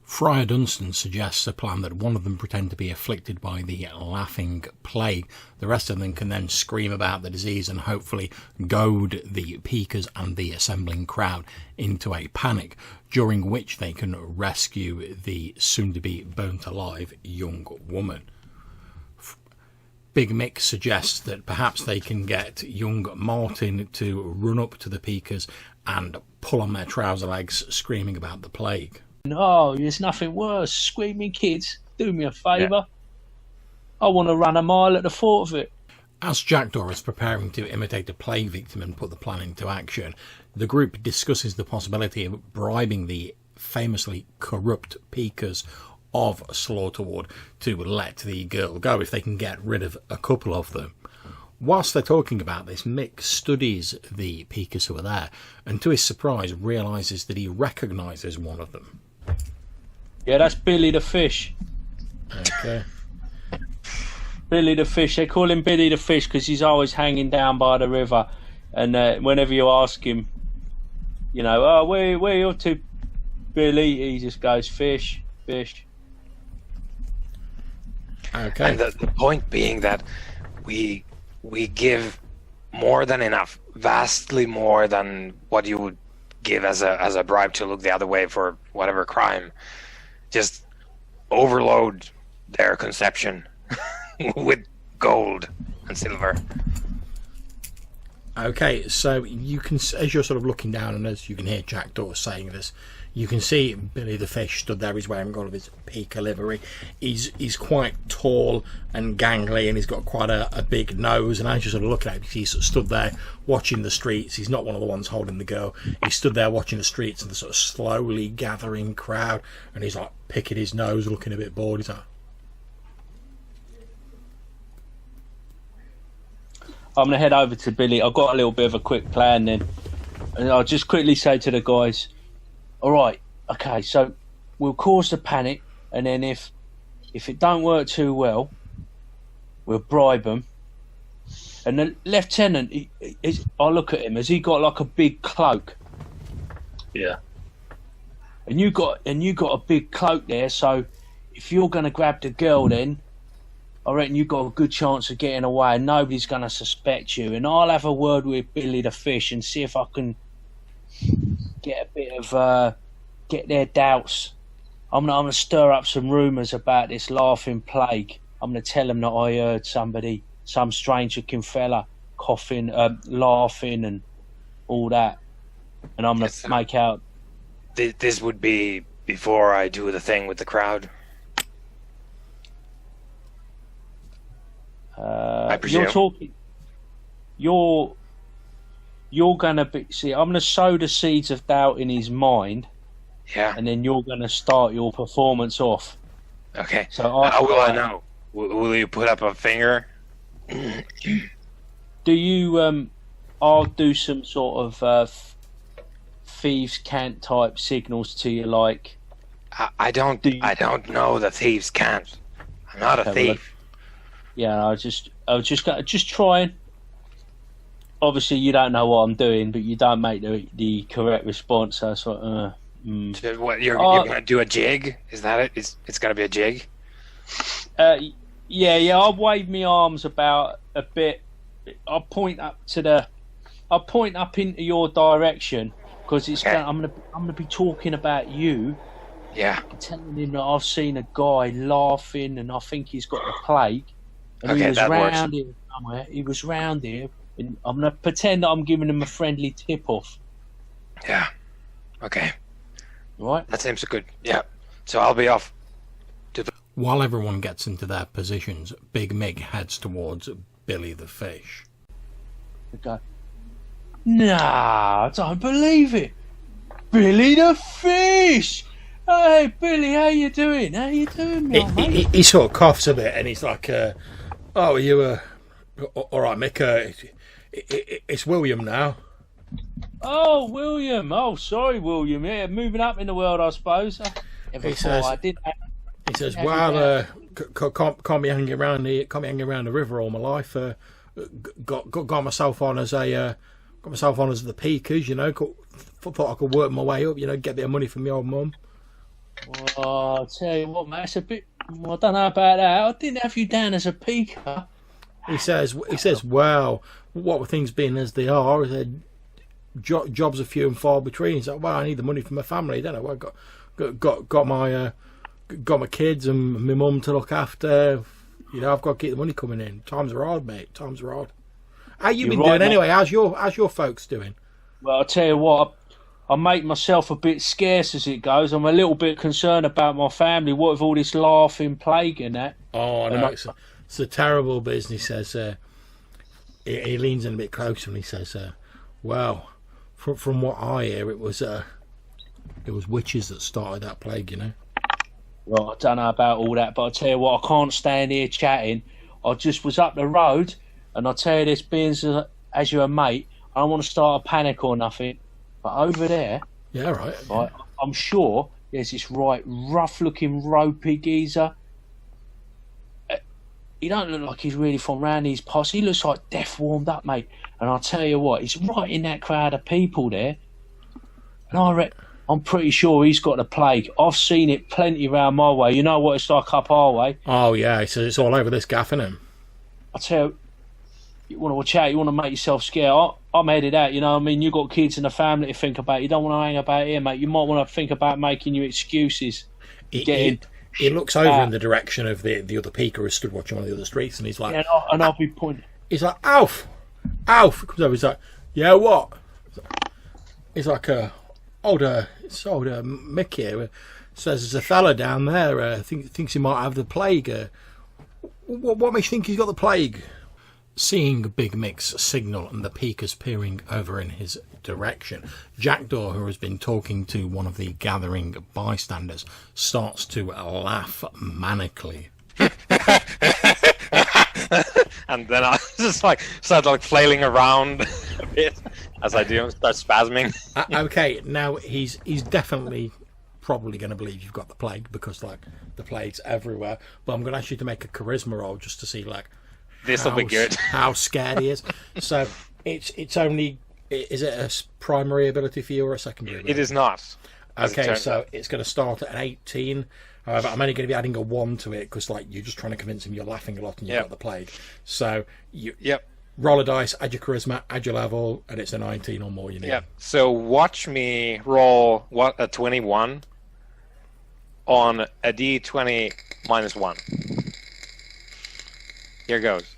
Friar Dunstan suggests a plan that one of them pretend to be afflicted by the laughing plague. The rest of them can then scream about the disease and hopefully goad the peakers and the assembling crowd into a panic, during which they can rescue the soon-to-be burnt-alive young woman. Big Mick suggests that perhaps they can get young Martin to run up to the peakers and pull on their trouser legs, screaming about the plague. No, there's nothing worse. Screaming kids, do me a favour. Yeah. I want to run a mile at the thought of it. As Jackdaw is preparing to imitate a plague victim and put the plan into action, the group discusses the possibility of bribing the famously corrupt peakers of Slaughterwood to let the girl go if they can get rid of a couple of them. Whilst they're talking about this, Mick studies the peakers who are there and to his surprise realises that he recognises one of them. Yeah, that's Billy the Fish. Okay. Billy the Fish. They call him Billy the Fish because he's always hanging down by the river. And whenever you ask him, you know, oh, where are you to, Billy? He just goes, fish, fish. Okay. And the point being that we give more than enough, vastly more than what you would give as a bribe to look the other way for whatever crime. Just overload their conception with gold and silver. Okay, so you can, as you're sort of looking down and as you can hear Jackdaw saying this, you can see Billy the Fish stood there. He's wearing all of his peaker livery. He's quite tall and gangly, and he's got quite a big nose. And as you sort of look at him, he's sort of stood there watching the streets. He's not one of the ones holding the girl. He stood there watching the streets and the sort of slowly gathering crowd. And he's like picking his nose, looking a bit bored. He's like, I'm going to head over to Billy. I've got a little bit of a quick plan then. And I'll just quickly say to the guys, all right, okay, so we'll cause the panic, and then if if it don't work too well, we'll bribe them. And the lieutenant, I look at him. Has he got like a big cloak? Yeah. And you got a big cloak there. So if you're going to grab the girl, then I reckon you've got a good chance of getting away. And nobody's going to suspect you. And I'll have a word with Billy the Fish and see if I can get a bit of get their doubts. I'm gonna stir up some rumours about this laughing plague. I'm gonna tell them that I heard some strange-looking fella coughing, laughing, and all that. And I'm gonna make out. This would be before I do the thing with the crowd. I presume. You're talking. You're gonna be. See, I'm gonna sow the seeds of doubt in his mind. Yeah. And then you're gonna start your performance off. Okay. So how will I know? Will you put up a finger? Do you? I'll do some sort of thieves' cant type signals to you, like. I don't know the thieves' cant. I'm not a thief. Yeah, I was just trying. Obviously, you don't know what I'm doing, but you don't make the correct response. So it's like, What you're gonna do a jig? Is that it? It's gonna be a jig? Yeah. I'll wave my arms about a bit. I'll point up into your direction because it's. Okay. I'm gonna be talking about you. Yeah. Telling him that I've seen a guy laughing and I think he's got the plague. And Okay, he was that round works. here somewhere. He was round here. And I'm gonna pretend that I'm giving him a friendly tip off. Yeah. Okay. Right? That seems good. Yeah. So I'll be off. While everyone gets into their positions, Big Mig heads towards Billy the Fish. We go, nah, I don't believe it. Billy the Fish! Hey, Billy, how you doing? How you doing, mate? He sort of coughs a bit and he's like, oh, are you all right, Mick? It's William now. Oh, William. Oh, sorry, William. Yeah, moving up in the world, I suppose. He says, well, can't be hanging around the river all my life. Got myself on as the Peakers, you know. Thought I could work my way up, you know, get a bit of money from my old mum. Well, I'll tell you what, mate, it's a bit. Well, I don't know about that. I didn't have you down as a peaker. He says, well, what with things being as they are, jobs are few and far between. He's like, well, I need the money for my family, don't I? Well, got my kids and my mum to look after. You know, I've got to keep the money coming in. Times are hard, mate. Times are hard. How you been doing anyway? How's your folks doing? Well, I'll tell you what. I make myself a bit scarce as it goes. I'm a little bit concerned about my family. What with all this laughing plague and that? Oh no, it's a terrible business. He says. He leans in a bit closer and he says, "Well, from what I hear, it was witches that started that plague. You know." Well, I don't know about all that, but I tell you what, I can't stand here chatting. I just was up the road, and I tell you this, being as you're a mate, I don't want to start a panic or nothing. But over there, yeah, right. I'm sure there's this rough-looking, ropey geezer. He don't look like he's really from round these parts. He looks like death warmed up, mate. And I'll tell you what, he's right in that crowd of people there. And I'm pretty sure he's got the plague. I've seen it plenty round my way. You know what it's like up our way. Oh, yeah, he says it's all over this gaff, isn't it? I tell you want to watch out. You want to make yourself scared. I'm headed out, you know what I mean? You've got kids and a family to think about. You don't want to hang about here, mate. You might want to think about making your excuses. He looks over in the direction of the other peaker who stood watching on the other streets, and he's like... Yeah, and I'll be pointing. He's like, Alf! He comes over, he's like, yeah, what? He's like, older Mick here says there's a fella down there thinks he might have the plague. What makes you think he's got the plague? Seeing Big Mick's signal and the peakers peering over in his direction, Jackdaw, who has been talking to one of the gathering bystanders, starts to laugh manically. And then I just start flailing around a bit as I do, start spasming. Okay, now he's definitely probably going to believe you've got the plague because the plague's everywhere. But I'm going to ask you to make a charisma roll just to see, like, This will be good. how scared he is. So it's only, is it a primary ability for you or a secondary ability? It is not. Okay, so it's going to start at an 18. However, I'm only going to be adding a 1 to it because, like, you're just trying to convince him you're laughing a lot and you've got the plague. So you roll a dice, add your charisma, add your level, and it's a 19 or more you need. Yep. So watch me roll a 21 on a d20 minus 1. Here goes.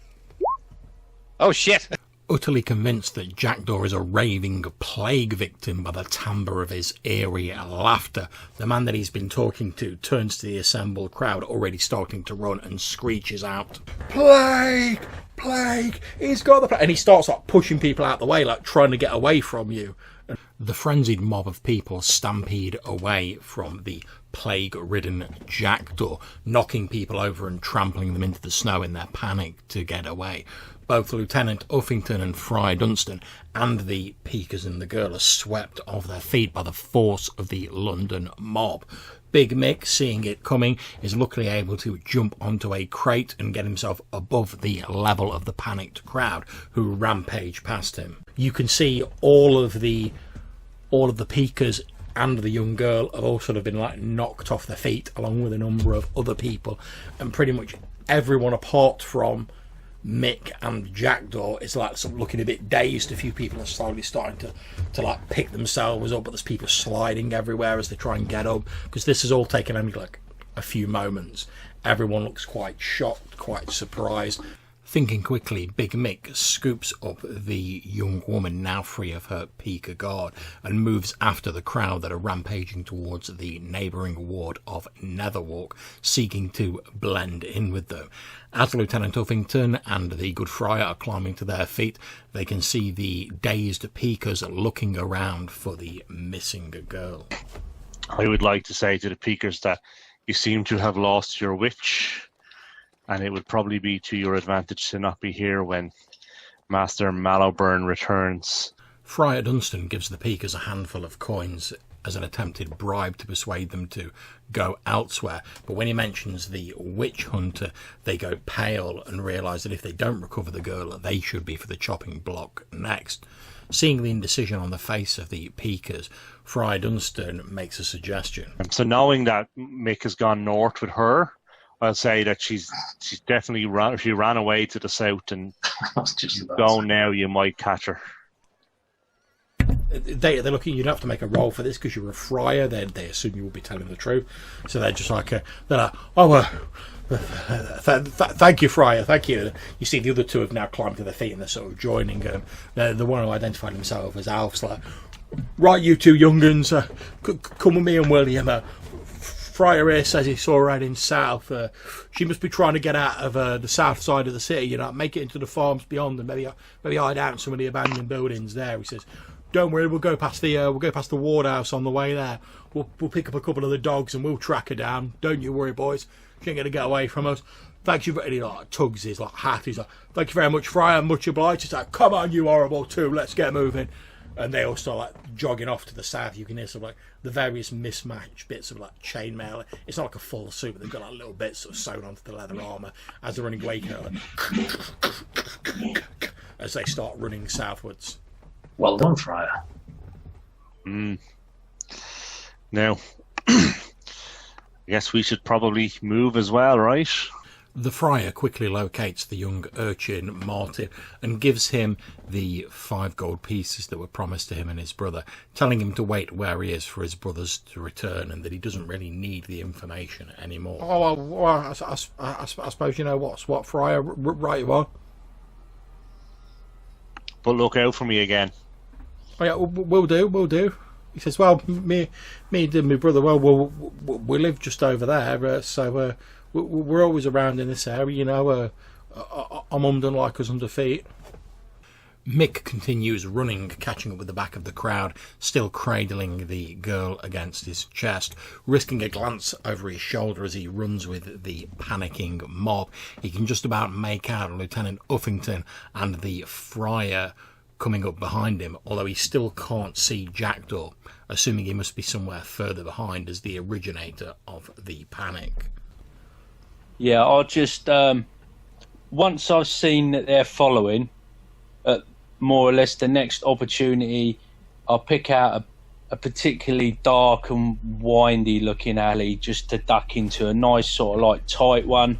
Oh shit! Utterly convinced that Jackdaw is a raving plague victim by the timbre of his eerie laughter, the man that he's been talking to turns to the assembled crowd, already starting to run, and screeches out, "Plague! Plague! He's got the plague!" And he starts like pushing people out the way, like trying to get away from you. The frenzied mob of people stampede away from the plague-ridden Jackdaw, knocking people over and trampling them into the snow in their panic to get away. Both Lieutenant Uffington and Friar Dunstan and the Peakers and the girl are swept off their feet by the force of the London mob. Big Mick, seeing it coming, is luckily able to jump onto a crate and get himself above the level of the panicked crowd who rampage past him. You can see all of the Peakers and the young girl have all sort of been like knocked off their feet along with a number of other people, and pretty much everyone apart from Mick and Jackdaw is like sort of looking a bit dazed. A few people are slowly starting to like pick themselves up, but there's people sliding everywhere as they try and get up, because this has all taken only like a few moments. Everyone looks quite shocked, quite surprised. Thinking quickly, Big Mick scoops up the young woman, now free of her Peaker guard, and moves after the crowd that are rampaging towards the neighbouring ward of Netherwalk, seeking to blend in with them. As Lieutenant Uffington and the good friar are climbing to their feet, they can see the dazed Peakers looking around for the missing girl. I would like to say to the Peakers that you seem to have lost your witch, and it would probably be to your advantage to not be here when Master Mallowburn returns. Friar Dunstan gives the Peakers a handful of coins as an attempted bribe to persuade them to go elsewhere, but when he mentions the witch hunter, they go pale and realise that if they don't recover the girl, they should be for the chopping block next. Seeing the indecision on the face of the Peakers, Friar Dunstan makes a suggestion. So knowing that Mick has gone north with her, I'll say that she's definitely she ran away to the south, and go now, you might catch her. They're looking. You don't have to make a roll for this because you're a friar. They assume you will be telling the truth, so they're just like thank you, friar, thank you. You see the other two have now climbed to their feet and they're sort of joining. The one who identified himself as Alf's like, right, you two young uns, come with me and William. Friar here says he saw her heading south. She must be trying to get out of the south side of the city, you know, make it into the farms beyond, and maybe hide out in some of the abandoned buildings there. He says, "Don't worry, we'll go past the ward house on the way there. We'll pick up a couple of the dogs and we'll track her down. Don't you worry, boys. She ain't gonna get away from us." Thank you very much. He like tugs his like hat. He's like, "Thank you very much, Friar. Much obliged." He's like, "Come on, you horrible two. Let's get moving." And they all start like jogging off to the south. You can hear sort of like the various mismatched bits of like chainmail. It's not like a full suit, but they've got like little bits sort of sewn onto the leather armour as they're running away, you know, like, as they start running southwards. Well done, Friar. Now, I guess we should probably move as well, right? The friar quickly locates the young urchin Martin and gives him the 5 gold pieces that were promised to him and his brother, telling him to wait where he is for his brothers to return and that he doesn't really need the information anymore. Oh, well, I suppose you know what, Friar, right you are. But look out for me again. Oh, yeah, we'll do. He says, well, me and my brother, well, we live just over there, so we're always around in this area, you know. I'm ummed and like us under feet. Mick continues running, catching up with the back of the crowd, still cradling the girl against his chest, risking a glance over his shoulder as he runs with the panicking mob. He can just about make out Lieutenant Uffington and the friar coming up behind him, although he still can't see Jackdaw, assuming he must be somewhere further behind as the originator of the panic. Yeah, I'll just once I've seen that they're following, more or less the next opportunity, I'll pick out a particularly dark and windy looking alley just to duck into a nice sort of like tight one,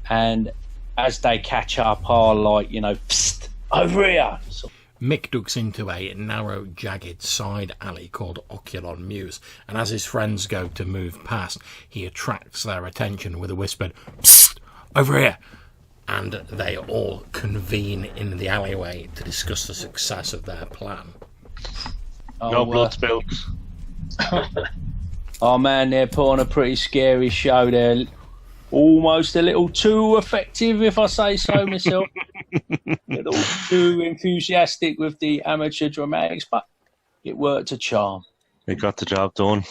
and as they catch up, I'll like, you know, psst, over here. So, Mick ducks into a narrow, jagged side alley called Oculon Mews, and as his friends go to move past, he attracts their attention with a whispered, "Psst! Over here!" And they all convene in the alleyway to discuss the success of their plan. No blood spilled. Oh man, they're put on a pretty scary show. They're almost a little too effective, if I say so myself. A little too enthusiastic with the amateur dramatics, but it worked a charm. We got the job done.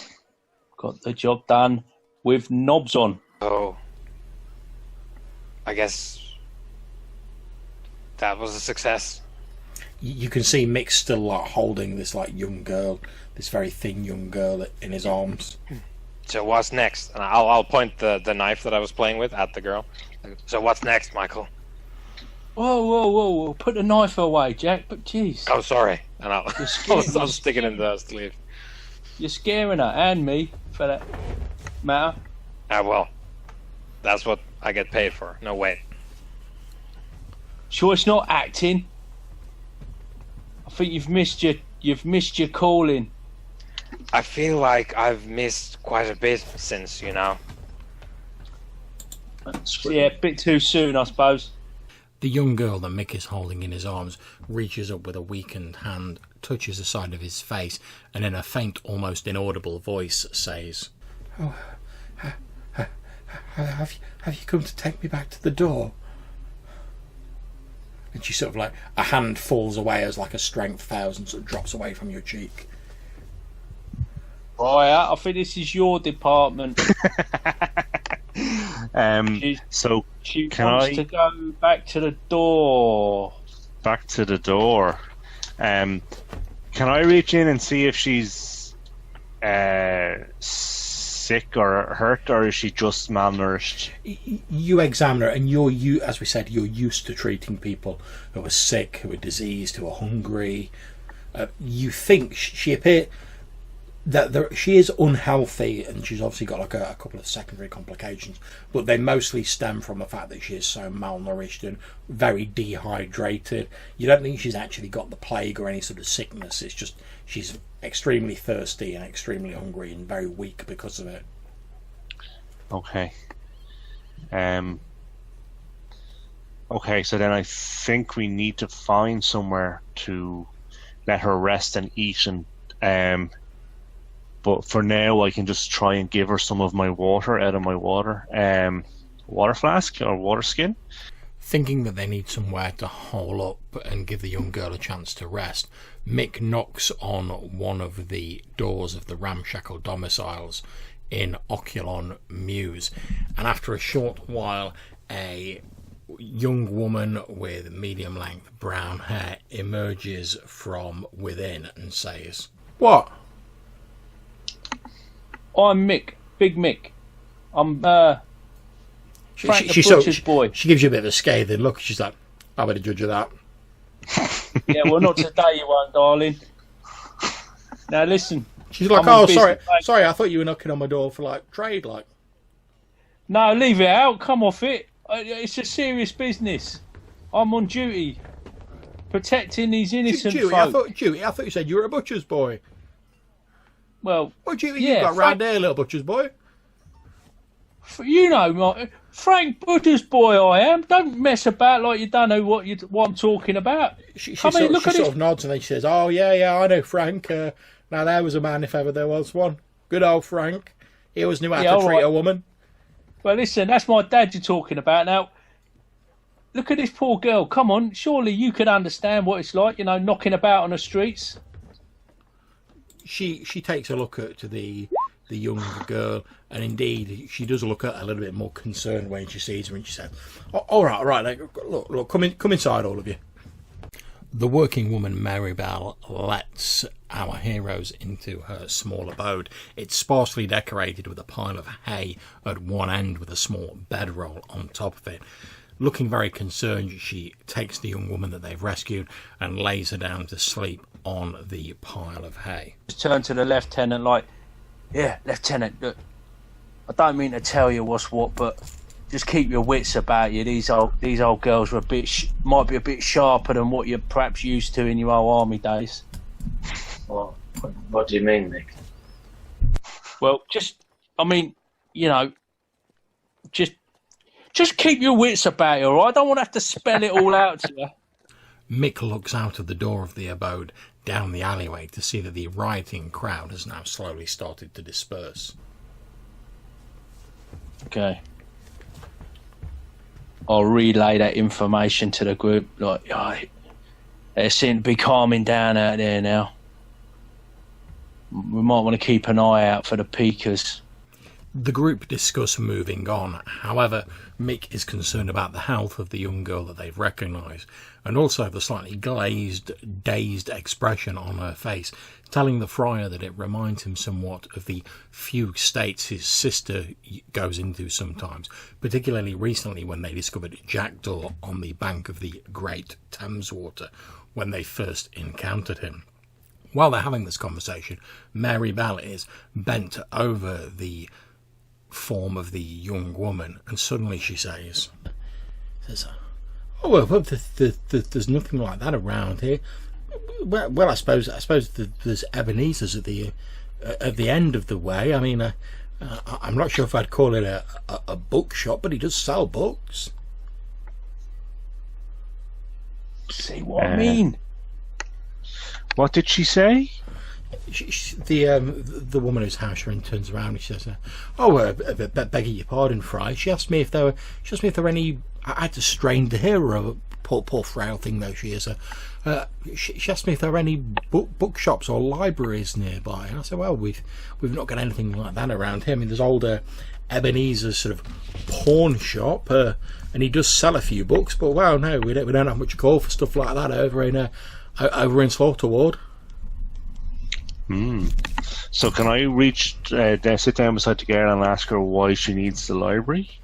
Got the job done with knobs on. Oh, I guess that was a success. You can see Mick still like holding this like young girl, this very thin young girl in his arms. So what's next? And I'll point the knife that I was playing with at the girl. So what's next, Michael? Whoa. Put the knife away, Jack. But jeez. Oh, sorry. And I'll stick it in the sleeve. You're scaring her and me, for that matter. Well, that's what I get paid for. No, wait. Sure it's not acting? I think you've missed your calling. I feel like I've missed quite a bit since, you know. Yeah, a bit too soon, I suppose. The young girl that Mick is holding in his arms reaches up with a weakened hand, touches the side of his face, and in a faint, almost inaudible voice says, "Oh, have you come to take me back to the door?" And she sort of like, a hand falls away as like a strength 1000 sort of drops away from your cheek. Right, I think this is your department. So She can wants I to go back to the door. back to the door? Can I reach in and see if she's sick or hurt, or is she just malnourished? You examine her, and as we said, you're used to treating people who are sick, who are diseased, who are hungry. You think she appears that she is unhealthy, and she's obviously got like a couple of secondary complications, but they mostly stem from the fact that she is so malnourished and very dehydrated. You don't think she's actually got the plague or any sort of sickness. It's just she's extremely thirsty and extremely hungry and very weak because of it. Okay. Okay, so then I think we need to find somewhere to let her rest and eat, and but for now I can just try and give her some of my water out of my water flask or water skin. Thinking that they need somewhere to hole up and give the young girl a chance to rest, Mick knocks on one of the doors of the ramshackle domiciles in Oculon Mews, and after a short while a young woman with medium-length brown hair emerges from within and says, "What?" I'm Mick, Big Mick. I'm Frank the Butcher's boy. She gives you a bit of a scathing look. She's like, "I better judge of that." Yeah, well, not today, you won't, darling. Now listen. She's like, I'm "Oh, on business, sorry, I thought you were knocking on my door for like trade, like." No, leave it out. Come off it. It's a serious business. I'm on duty, protecting these innocent Duty, folk. I thought you said you were a butcher's boy. Well, What duty yeah, you got round there, little butcher's boy? You know, Frank Butcher's boy I am. Don't mess about like you don't know what I'm talking about. She Come in, look sort at of this. nods and then she says, "Oh, yeah, I know Frank. Now there was a man if ever there was one. Good old Frank. He always knew how to treat a woman." Well, listen, that's my dad you're talking about. Now, look at this poor girl. Come on, surely you can understand what it's like, you know, knocking about on the streets. She takes a look at the young girl, and indeed she does look at a little bit more concerned when she sees her, and she says, "Oh, all right, look, come inside, all of you." The working woman Mary Bell lets our heroes into her small abode. It's sparsely decorated with a pile of hay at one end with a small bedroll on top of it. Looking very concerned, she takes the young woman that they've rescued and lays her down to sleep on the pile of hay. Just turn to the lieutenant like, yeah, Lieutenant, look, I don't mean to tell you what's what, but just keep your wits about you. These old girls are might be a bit sharper than what you're perhaps used to in your old army days. Well, what do you mean, Nick? Well, just keep your wits about you, all right? I don't want to have to spell it all out to you. Mick looks out of the door of the abode down the alleyway to see that the rioting crowd has now slowly started to disperse. Okay. I'll relay that information to the group. Like, they seem to be calming down out there now. We might want to keep an eye out for the peekers. The group discuss moving on. However, Mick is concerned about the health of the young girl that they've recognised, and also the slightly glazed, dazed expression on her face, telling the friar that it reminds him somewhat of the fugue states his sister goes into sometimes, particularly recently when they discovered Jackdaw on the bank of the Great Thames Water when they first encountered him. While they're having this conversation, Mary Bell is bent over the form of the young woman, and suddenly she says, "Oh well, there's nothing like that around here. Well, I suppose there's Ebenezer's at the end of the way. I mean, I'm not sure if I'd call it a bookshop, but he does sell books." See what I mean? What did she say? The woman whose house you're in turns around and she says, begging your pardon, Fry. She asked me if there were any. I had to strain to hear her, poor frail thing though she is. She asked me if there were any bookshops or libraries nearby, and I said, well, we've not got anything like that around here. I mean, there's older Ebenezer's sort of pawn shop, and he does sell a few books, but well, no, we don't have much call for stuff like that over in Slaughter Ward. So can I sit down beside the girl and ask her why she needs the library?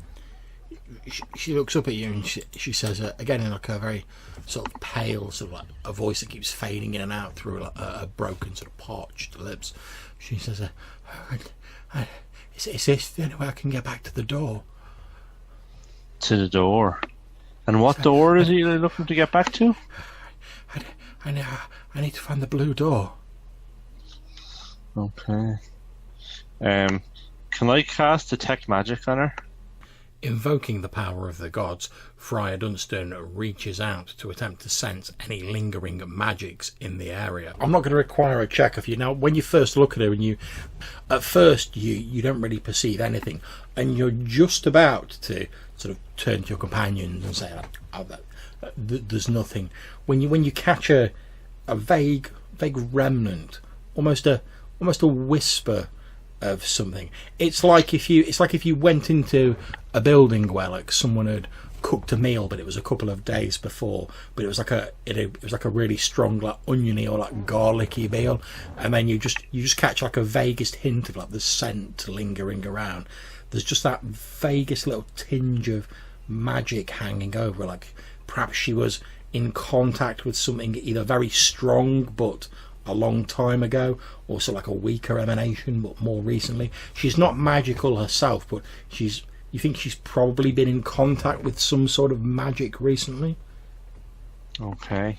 She looks up at you and she says, again in like a very sort of pale, sort of like a voice that keeps fading in and out through like a broken sort of parched lips. She says, is this the only way I can get back to the door? To the door? And what door is he looking to get back to? I need to find the blue door. Okay. Can I cast Detect Magic on her? Invoking the power of the gods, Friar Dunstan reaches out to attempt to sense any lingering magics in the area. I'm not going to require a check of you. Now, when you first look at her and at first you don't really perceive anything, and you're just about to sort of turn to your companions and say, there's nothing. When you catch a vague remnant, almost a whisper of something. It's like if you went into a building where like someone had cooked a meal, but it was a couple of days before, but it was like a really strong like oniony or like garlicky meal, and then you just catch like a vaguest hint of like the scent lingering around. There's just that vaguest little tinge of magic hanging over, like perhaps she was in contact with something either very strong but a long time ago, or so like a weaker emanation but more recently. She's not magical herself, but you think she's probably been in contact with some sort of magic recently. Okay.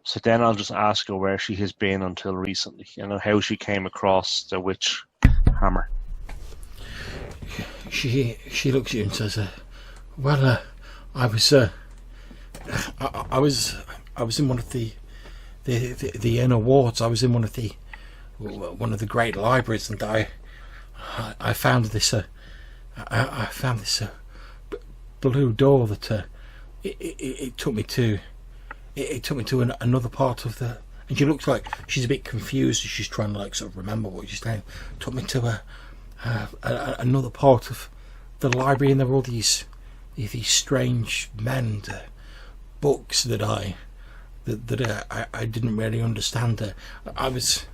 So then I'll just ask her where she has been until recently, how she came across the witch hammer. She looks at you and says, I was in one of the inner wards. I was in one of the great libraries, and I found this blue door that it took me to another part of the. And she looks like she's a bit confused as she's trying to like sort of remember what she's saying. Took me to another part of the library, and there were all these strange men. books that I didn't really understand. I was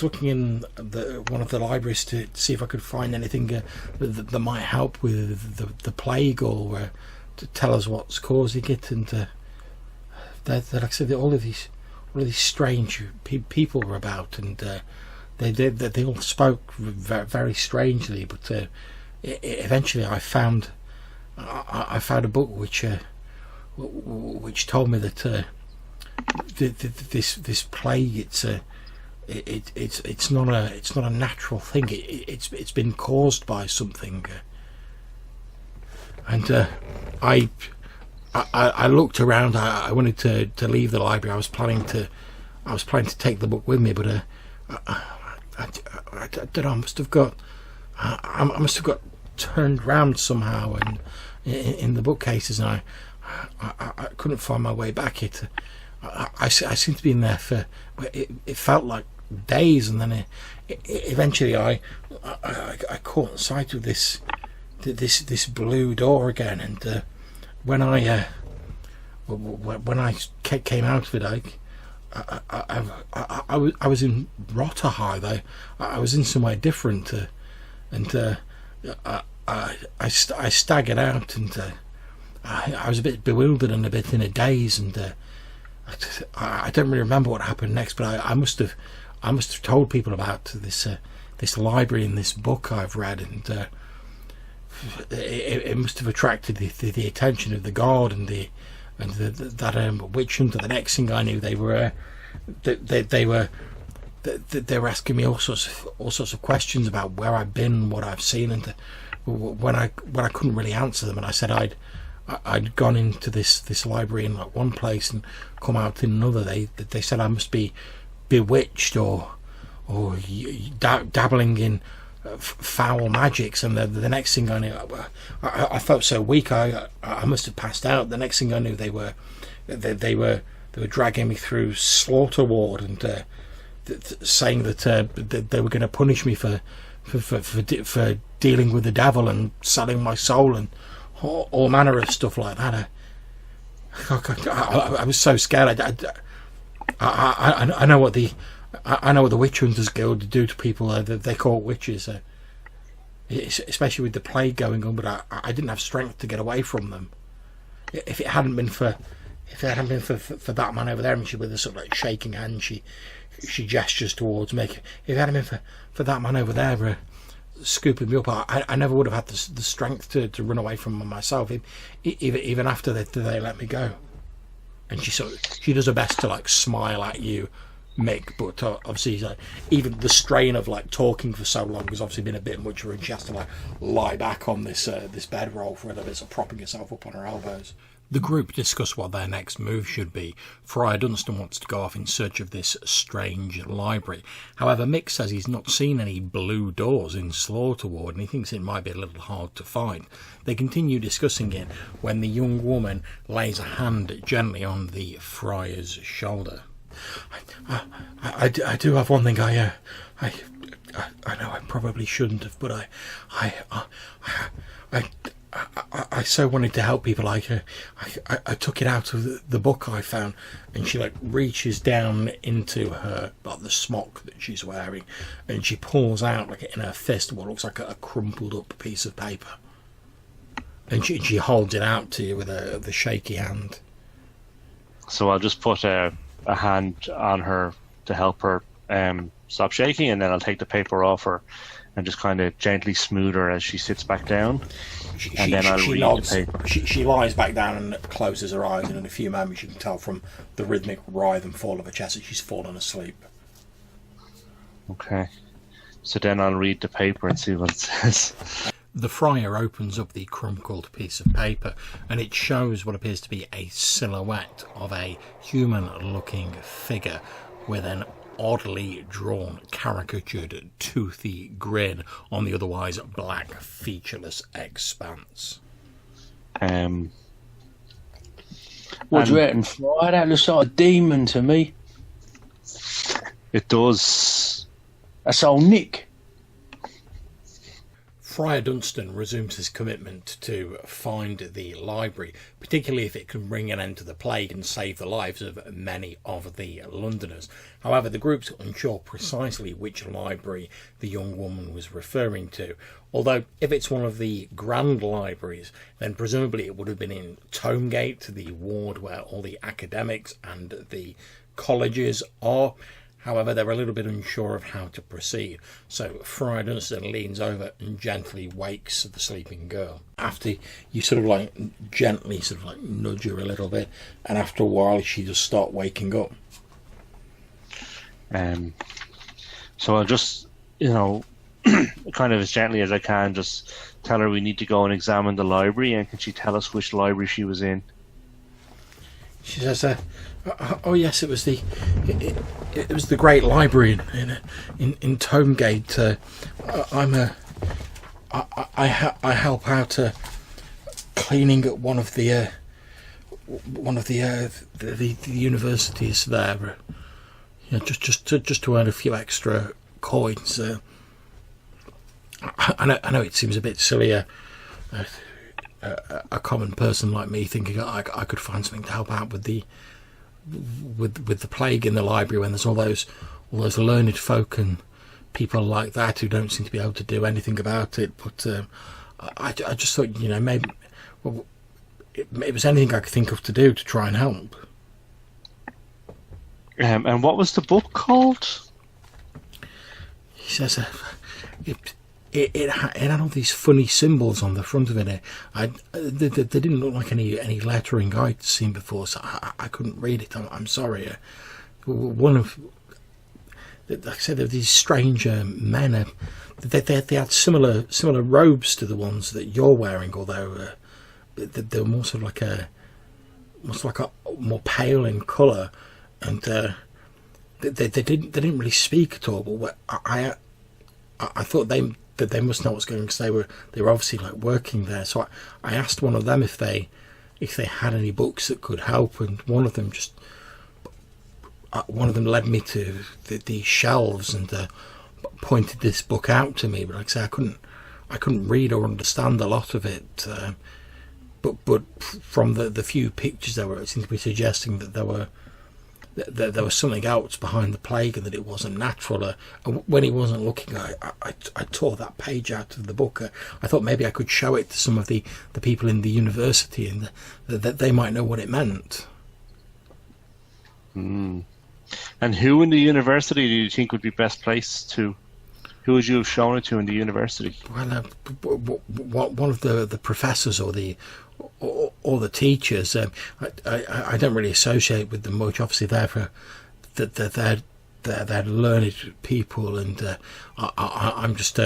looking in one of the libraries to see if I could find anything that might help with the plague, or to tell us what's causing it. And like I said, all of these strange people were about, and they all spoke very, very strangely. But eventually, I found a book which told me that this plague, it's not a natural thing. It's been caused by something. And I looked around. I wanted to leave the library. I was planning to take the book with me, but I don't know. I must have got turned round somehow, and in the bookcases, and I couldn't find my way back. I seemed to be in there for it felt like days, and then eventually I caught sight of this blue door again, and when I came out of it, I was in Rotterhithe. I was in somewhere different, and I staggered out, and I was a bit bewildered and a bit in a daze, and I don't really remember what happened next. But I must have told people about this library and this book I've read, and it must have attracted the attention of the guard and that witch hunter. The next thing I knew, they were asking me all sorts of questions about where I've been, what I've seen, and when I couldn't really answer them, and I said I'd gone into this library in like one place and come out in another. They said I must be bewitched or dabbling in foul magics, and the next thing I knew, I felt so weak I must have passed out. The next thing I knew, they were dragging me through slaughter ward, and saying that they were going to punish me for dealing with the devil and selling my soul and all manner of stuff like that. I was so scared. I know what the Witch Hunters Guild do to people that they call witches, especially with the plague going on. But I didn't have strength to get away from them. If it hadn't been for that man over there, and she with a sort of like shaking hand, she gestures towards me. If it hadn't been for that man over there scooping me up, I never would have had the strength to run away from myself, even after they let me go. And she does her best to like smile at you, Mick, but obviously like, even the strain of like talking for so long has obviously been a bit much for her, and she has to like lie back on this bedroll for a little bit, so propping herself up on her elbows. The group discuss what their next move should be. Friar Dunstan wants to go off in search of this strange library. However, Mick says he's not seen any blue doors in Slaughter Ward, and he thinks it might be a little hard to find. They continue discussing it when the young woman lays a hand gently on the friar's shoulder. I do have one thing. I know I probably shouldn't have, but I so wanted to help people. I took it out of the book I found, and she like reaches down into her like the smock that she's wearing, and she pulls out like in her fist what looks like a crumpled up piece of paper, and she holds it out to you with the shaky hand. So I'll just put a hand on her to help her stop shaking, and then I'll take the paper off her and just kind of gently smooth her as she sits back down. And then I'll read the paper. She lies back down and closes her eyes, and in a few moments you can tell from the rhythmic writhe and fall of her chest that she's fallen asleep. Okay. So then I'll read the paper and see what it says. The friar opens up the crumpled piece of paper, and it shows what appears to be a silhouette of a human-looking figure with an oddly drawn, caricatured, toothy grin on the otherwise black, featureless expanse. What do you reckon, Fry? That looks like a demon to me. It does. That's old Nick. Friar Dunstan resumes his commitment to find the library, particularly if it can bring an end to the plague and save the lives of many of the Londoners. However, the group's unsure precisely which library the young woman was referring to, although if it's one of the grand libraries, then presumably it would have been in Tomegate, the ward where all the academics and the colleges are. However, they're a little bit unsure of how to proceed, so Friar Dunstan leans over and gently wakes the sleeping girl. After you sort of like gently sort of like nudge her a little bit, and after a while she just start waking up. So I'll just, kind of as gently as I can, just tell her we need to go and examine the library, and can she tell us which library she was in? She says, "Oh yes, it was the Great Library in Tomegate. I help out cleaning at one of the universities there. Just to earn a few extra coins. I know it seems a bit silly. A common person like me thinking I could find something to help out with the plague in the library when there's all those learned folk and people like that who don't seem to be able to do anything about it. But I just thought maybe it was anything I could think of to do to try and help." And what was the book called? He says it had all these funny symbols on the front of it. They didn't look like any lettering I'd seen before, so I couldn't read it. I'm sorry. One of, like I said, these strange men. They had similar robes to the ones that you're wearing, although they were more sort of like a more pale in colour, and they didn't really speak at all. But I thought they must know what's going on, because they were obviously like working there. So I asked one of them if they had any books that could help, and one of them led me to the shelves and pointed this book out to me. But like I say, I couldn't read or understand a lot of it. But from the few pictures there were, it seemed to be suggesting that there was something else behind the plague and that it wasn't natural. When he wasn't looking, I tore that page out of the book. I thought maybe I could show it to some of the people in the university, and that they might know what it meant. And who in the university do you think would be best placed to? Who would you have shown it to in the university? Well, one of the professors or the teachers. I don't really associate with them much. Obviously, they're learned people, and I'm just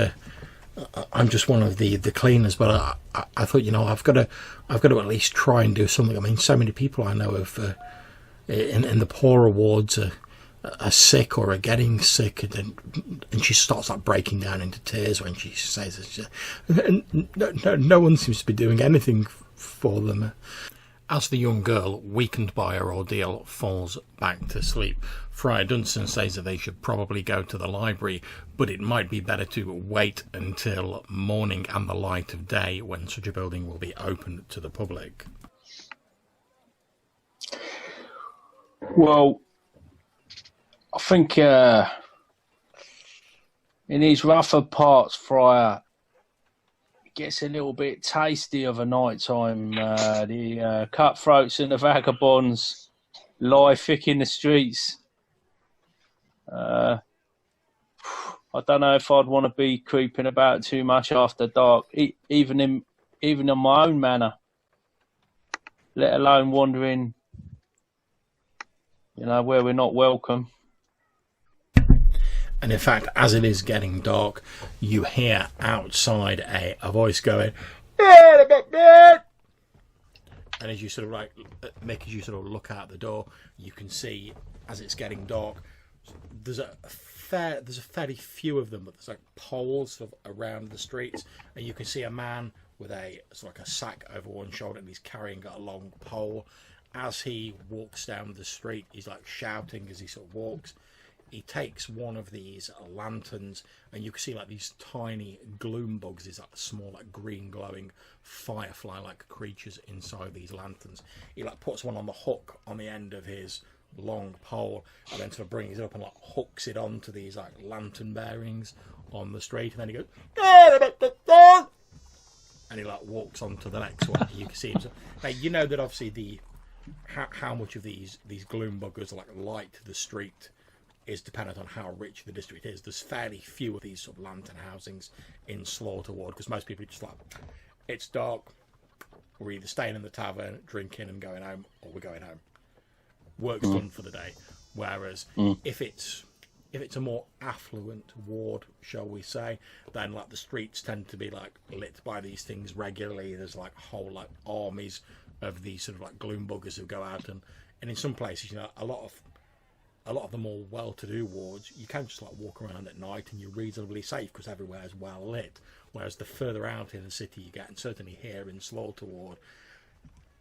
one of the cleaners. But I thought, I've got to at least try and do something. I mean, so many people I know of in the poorer wards are sick or are getting sick, and she starts like breaking down into tears when she says this. No one seems to be doing anything for them. As the young girl, weakened by her ordeal, falls back to sleep, Friar Dunstan says that they should probably go to the library, but it might be better to wait until morning and the light of day, when such a building will be open to the public. Well, I think in these rougher parts, Friar, it gets a little bit tasty of a night time. The cutthroats and the vagabonds lie thick in the streets. I don't know if I'd want to be creeping about too much after dark, even in my own manor, let alone wandering, where we're not welcome. And in fact, as it is getting dark, you hear outside a voice going, and as you sort of making you sort of look out the door, you can see, as it's getting dark, there's a fairly few of them, but there's like poles sort of around the streets, and you can see a man with a sack over one shoulder, and he's carrying a long pole. As he walks down the street, he's like shouting as he sort of walks. he takes one of these lanterns, and you can see like these tiny gloom bugs, these like small like green glowing firefly like creatures inside these lanterns. He like puts one on the hook on the end of his long pole, and then sort of brings it up and like hooks it onto these like lantern bearings on the street, and then he goes and he like walks on to the next one. You can see him. Now you know that obviously how much of these gloom buggers like light the street is dependent on how rich the district is. There's fairly few of these sort of lantern housings in Slaughter Ward, because most people are just like, it's dark, we're either staying in the tavern, drinking and going home, or we're going home. Work's done for the day. Whereas if it's a more affluent ward, shall we say, then like the streets tend to be like lit by these things regularly. There's like whole like armies of these sort of like gloom buggers who go out, and in some places, you know, a lot of the more well-to-do wards, you can just like walk around at night and you're reasonably safe because everywhere is well lit. Whereas the further out in the city you get, and certainly here in Slaughter Ward,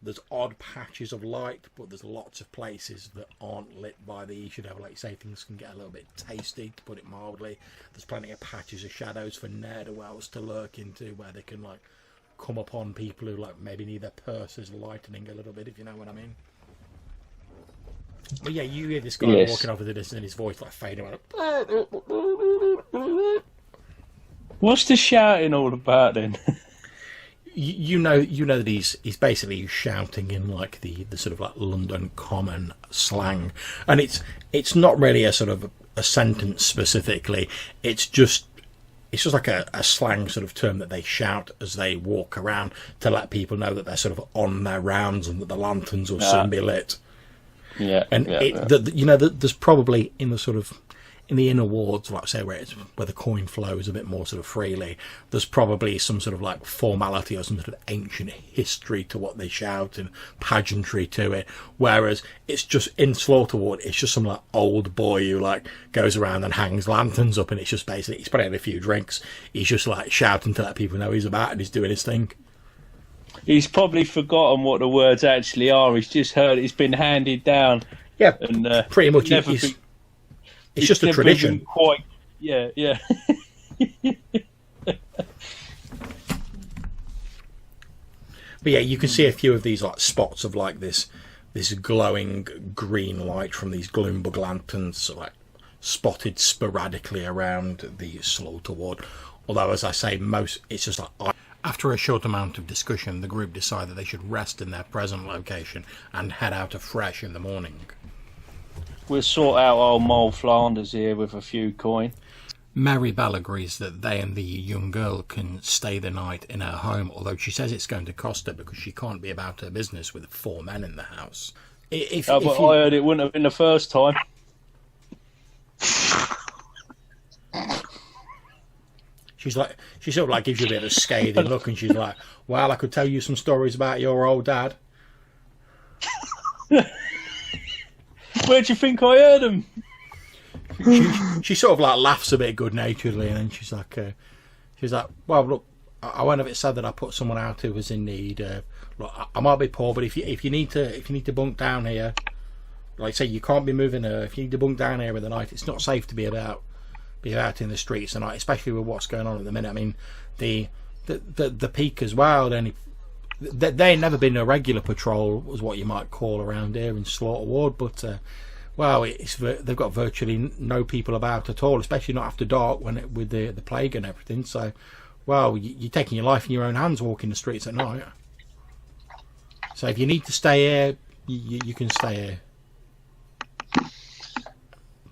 there's odd patches of light, but there's lots of places that aren't lit by these. You know, like you say, things can get a little bit tasty, to put it mildly. There's plenty of patches of shadows for ne'er-do-wells to lurk into, where they can like come upon people who like maybe need their purses lightening a little bit, if you know what I mean. But yeah, you hear this guy walking off in the distance, and his voice like fading out. What's the shouting all about then? You know that he's basically shouting in like the sort of like London common slang, and it's not really a sort of a sentence specifically. It's just like a slang sort of term that they shout as they walk around to let people know that they're sort of on their rounds and that the lanterns will soon be lit. Yeah, and you know, there's probably in the inner wards, like I say, where the coin flows a bit more sort of freely, there's probably some sort of like formality or some sort of ancient history to what they shout and pageantry to it. Whereas it's just in Slaughter Ward, it's just some like old boy who like goes around and hangs lanterns up, and it's just basically he's probably had a few drinks. He's just like shouting to let people know he's about and he's doing his thing. He's probably forgotten what the words actually are. He's just heard it's been handed down. Yeah, and pretty much. It's just a tradition. Quite, yeah. But yeah, you can see a few of these like spots of like this glowing green light from these gloom bug lanterns, like spotted sporadically around the Slaughter Ward. Although, as I say, it's just like. After a short amount of discussion, the group decided they should rest in their present location and head out afresh in the morning. We'll sort out old Mole Flanders here with a few coin. Mary Bell agrees that they and the young girl can stay the night in her home, although she says it's going to cost her because she can't be about her business with 4 men in the house. I heard it wouldn't have been the first time. She sort of like gives you a bit of a scathing look, and she's like, well, I could tell you some stories about your old dad. Where'd you think I heard them? She sort of like laughs a bit good-naturedly, and then she's like, well, look, I won't have it said that I put someone out who was in need. Look, I might be poor, but if you need to bunk down here, like I say, you can't be moving her. If you need to bunk down here in the night, it's not safe to be out in the streets tonight, especially with what's going on at the minute. I mean, the peak as well. They ain't never been a regular patrol, was what you might call around here in Slaughter Ward, but they've got virtually no people about at all, especially not after dark with the plague and everything. So, well, you're taking your life in your own hands walking the streets at night. So if you need to stay here, you can stay here.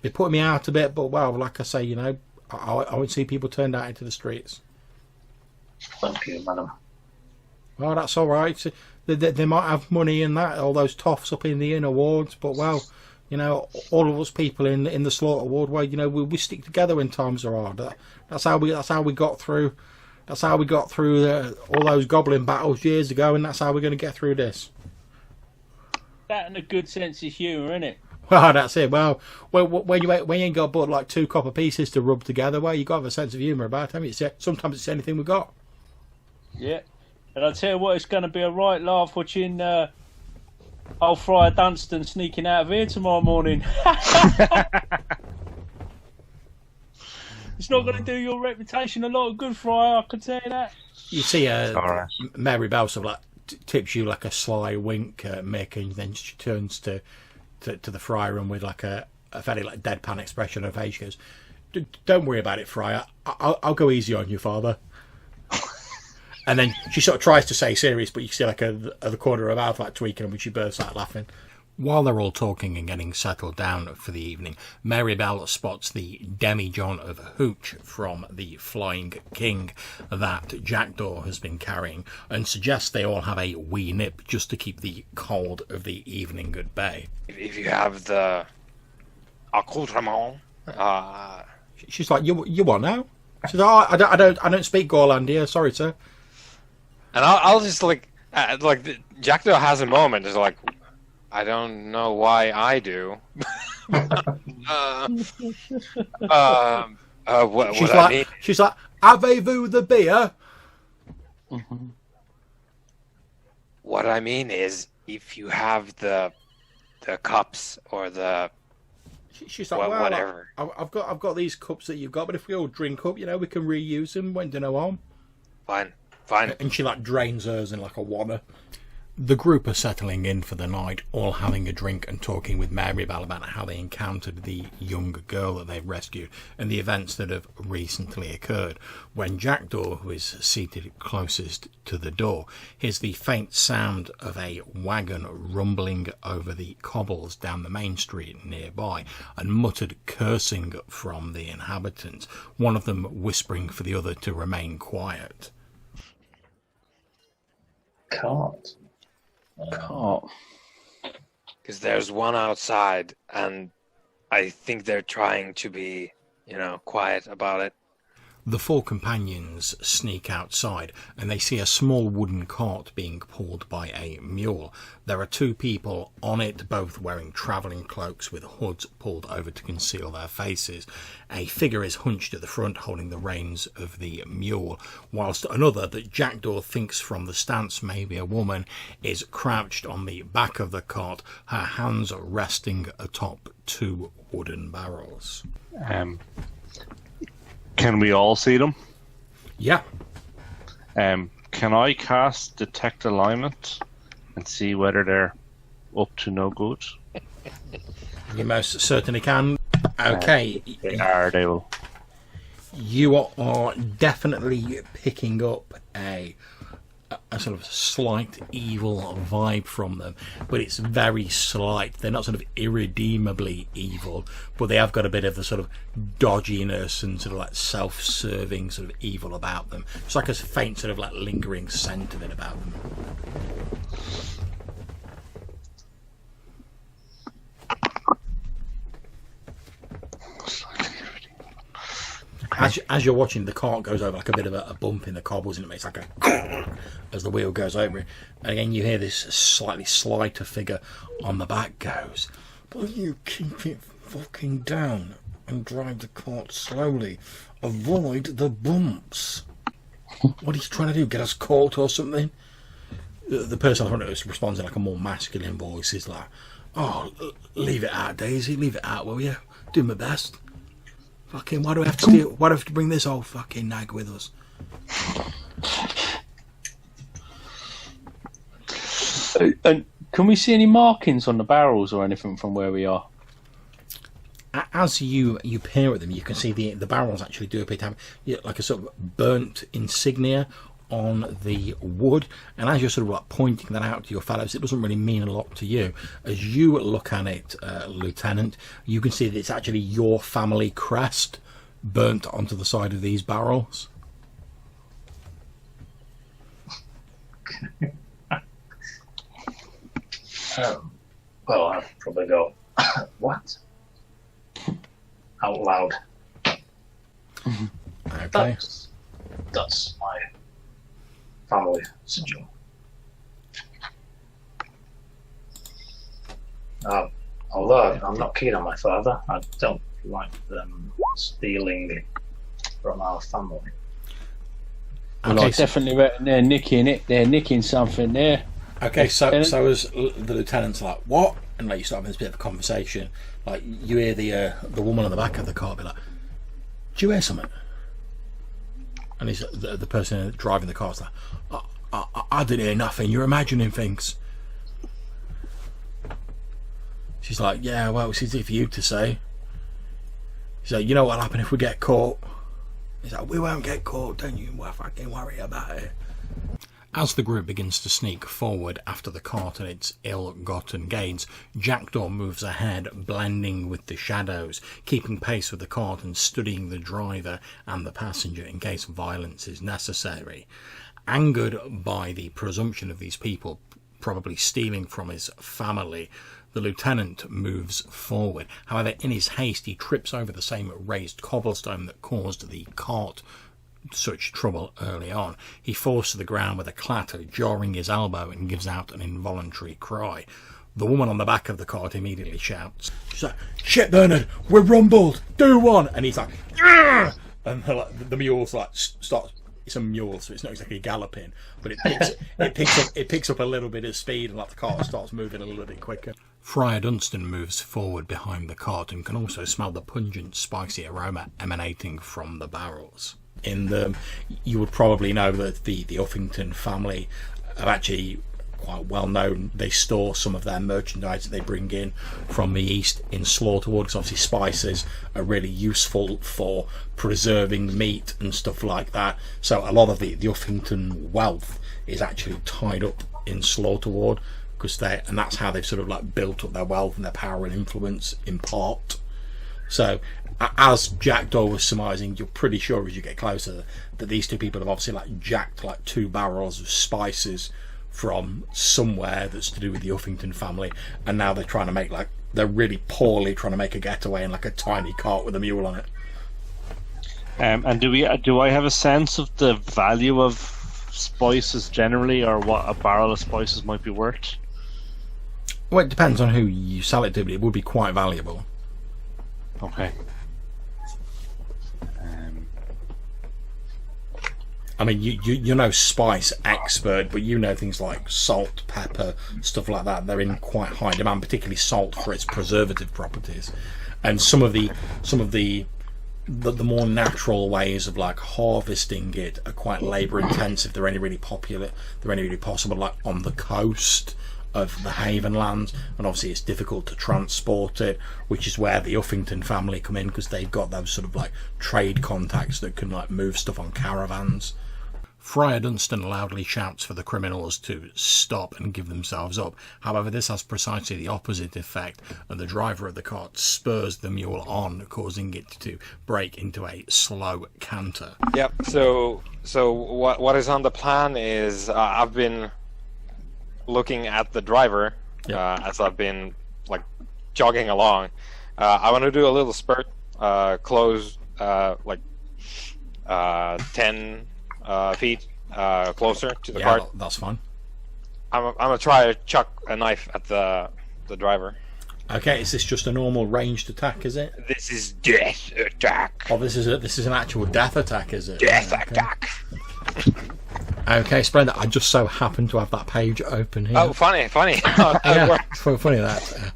They put me out a bit, but well, like I say, you know, I won't see people turned out into the streets. Thank you, madam. Well, that's all right. They might have money and that, all those toffs up in the inner wards, but well, you know, all of us people in the Slaughter Ward, well, you know, we stick together when times are hard. That's how we got through. That's how we got through all those goblin battles years ago, and that's how we're going to get through this. That and a good sense of humour, innit? Well, that's it. Well, when you ain't got but like 2 copper pieces to rub together, well, you got to have a sense of humour about it. Sometimes it's anything we got. Yeah, and I'll tell you what, it's going to be a right laugh watching old Friar Dunstan sneaking out of here tomorrow morning. It's not going to do your reputation a lot of good, Friar. I can tell you that. You see, Alright. Mary Bell sort of like tips you like a sly wink, Mick, and then she turns to the friar and with like a fairly like deadpan expression on her face. She goes, "Don't worry about it, Friar. I'll go easy on you, Father." And then she sort of tries to say serious, but you can see like at the corner of her mouth like tweaking, and when she bursts out laughing. While they're all talking and getting settled down for the evening, Mary Bell spots the demijohn of hooch from the Flying King that Jackdaw has been carrying and suggests they all have a wee nip just to keep the cold of the evening at bay. If you have the accoutrement, She's like, "You what now?" She's like, "Oh, I don't speak Gorlandia. Sorry, sir." and I'll just Jackdaw has a moment. It's like, I don't know why I do. She's like, "Avez-vous the beer?" What I mean is, if you have the cups or the She's like, "Well, whatever." I've got these cups that you've got, but if we all drink up, we can reuse them. Won't do no harm." Fine. And she like drains hers in like a wanna. The group are settling in for the night, all having a drink and talking with Mary Bell about how they encountered the young girl that they've rescued and the events that have recently occurred. When Jackdaw, who is seated closest to the door, hears the faint sound of a wagon rumbling over the cobbles down the main street nearby and muttered cursing from the inhabitants, one of them whispering for the other to remain quiet. Cart. Because there's one outside, and I think they're trying to be, quiet about it. The four companions sneak outside and they see a small wooden cart being pulled by a mule. There are two people on it, both wearing travelling cloaks with hoods pulled over to conceal their faces. A figure is hunched at the front holding the reins of the mule, whilst another that Jackdaw thinks from the stance may be a woman is crouched on the back of the cart, her hands resting atop two wooden barrels. Can we all see them? Yeah. Can I cast Detect Alignment and see whether they're up to no good? You most certainly can. Okay. They will. You are definitely picking up a sort of slight evil vibe from them, but it's very slight. They're not sort of irredeemably evil, but they have got a bit of the sort of dodginess and sort of like self-serving sort of evil about them. It's like a faint sort of like lingering scent of it about them. As you're watching, the cart goes over like a bit of a bump in the cobbles, and it makes like a as the wheel goes over it. And again, you hear this slightly slighter figure on the back goes, "Will you keep it fucking down and drive the cart slowly? Avoid the bumps." What he's trying to do? Get us caught or something? The person in front of us responds in like a more masculine voice. Is like, "Oh, leave it out, Daisy. Leave it out, will you? Do my best. Fucking, why do we have to bring this old fucking nag with us?" And can we see any markings on the barrels or anything from where we are? As you peer at them, you can see the barrels actually do appear to have like a sort of burnt insignia on the wood, and as you're sort of like pointing that out to your fellows, it doesn't really mean a lot to you. As you look at it, Lieutenant, you can see that it's actually your family crest burnt onto the side of these barrels. Well, I'd probably go, "What?" out loud. Okay. That's my family sigil. Although I'm not keen on my father, I don't like them stealing from our family. Well, I definitely reckon they're nicking it. They're nicking something there. Okay, so as the lieutenant's like, "What?" and like you start having this bit of a conversation, like you hear the woman on the back of the car be like, Do you hear something? And he's the person driving the car's like, I didn't hear nothing. You're imagining things. She's like, yeah, well, it's easy for you to say. She's like, you know what'll happen if we get caught? He's like, we won't get caught, don't you fucking worry about it. As the group begins to sneak forward after the cart and its ill-gotten gains, Jackdaw moves ahead, blending with the shadows, keeping pace with the cart and studying the driver and the passenger in case violence is necessary. Angered by the presumption of these people probably stealing from his family, the lieutenant moves forward. However, in his haste, he trips over the same raised cobblestone that caused the cart such trouble early on. He falls to the ground with a clatter, jarring his elbow, and gives out an involuntary cry. The woman on the back of the cart immediately shouts, she's like, shit, Bernard, we're rumbled, do one! And he's like, yeah! And the mule's like, starts, it's a mule, so it's not exactly galloping, but it picks up a little bit of speed, and like the cart starts moving a little bit quicker. Friar Dunstan moves forward behind the cart and can also smell the pungent, spicy aroma emanating from the barrels. You would probably know that the Uffington family are actually quite well known. They store some of their merchandise that they bring in from the east in Slaughterwood, because obviously spices are really useful for preserving meat and stuff like that. So a lot of the Uffington wealth is actually tied up in Slaughterwood, and that's how they've sort of like built up their wealth and their power and influence in part. So as Jackdaw was surmising, you're pretty sure as you get closer that these two people have obviously like jacked like 2 barrels of spices from somewhere that's to do with the Uffington family, and now they're trying to make they're really poorly trying to make a getaway in like a tiny cart with a mule on it. And do I have a sense of the value of spices generally, or what a barrel of spices might be worth? Well, it depends on who you sell it to, but it would be quite valuable. Okay. I mean, you're no spice expert, but you know things like salt, pepper, stuff like that. They're in quite high demand, particularly salt for its preservative properties. And some of the more natural ways of like harvesting it are quite labour intensive. They're only really possible like on the coast of the Havenlands, and obviously it's difficult to transport it, which is where the Uffington family come in, because they've got those sort of like trade contacts that can like move stuff on caravans. Friar Dunstan loudly shouts for the criminals to stop and give themselves up. However, this has precisely the opposite effect, and the driver of the cart spurs the mule on, causing it to break into a slow canter. Yep. So what is on the plan is I've been looking at the driver as I've been like jogging along. I want to do a little spurt, close 10 feet closer to the cart. That's fine. I'm gonna try to chuck a knife at the driver. Okay, is this just a normal ranged attack? Is it? This is death attack. Oh, this is an actual death attack, is it? Death attack. Okay, splendid. I just so happen to have that page open here. Oh, funny. Yeah, it's funny that.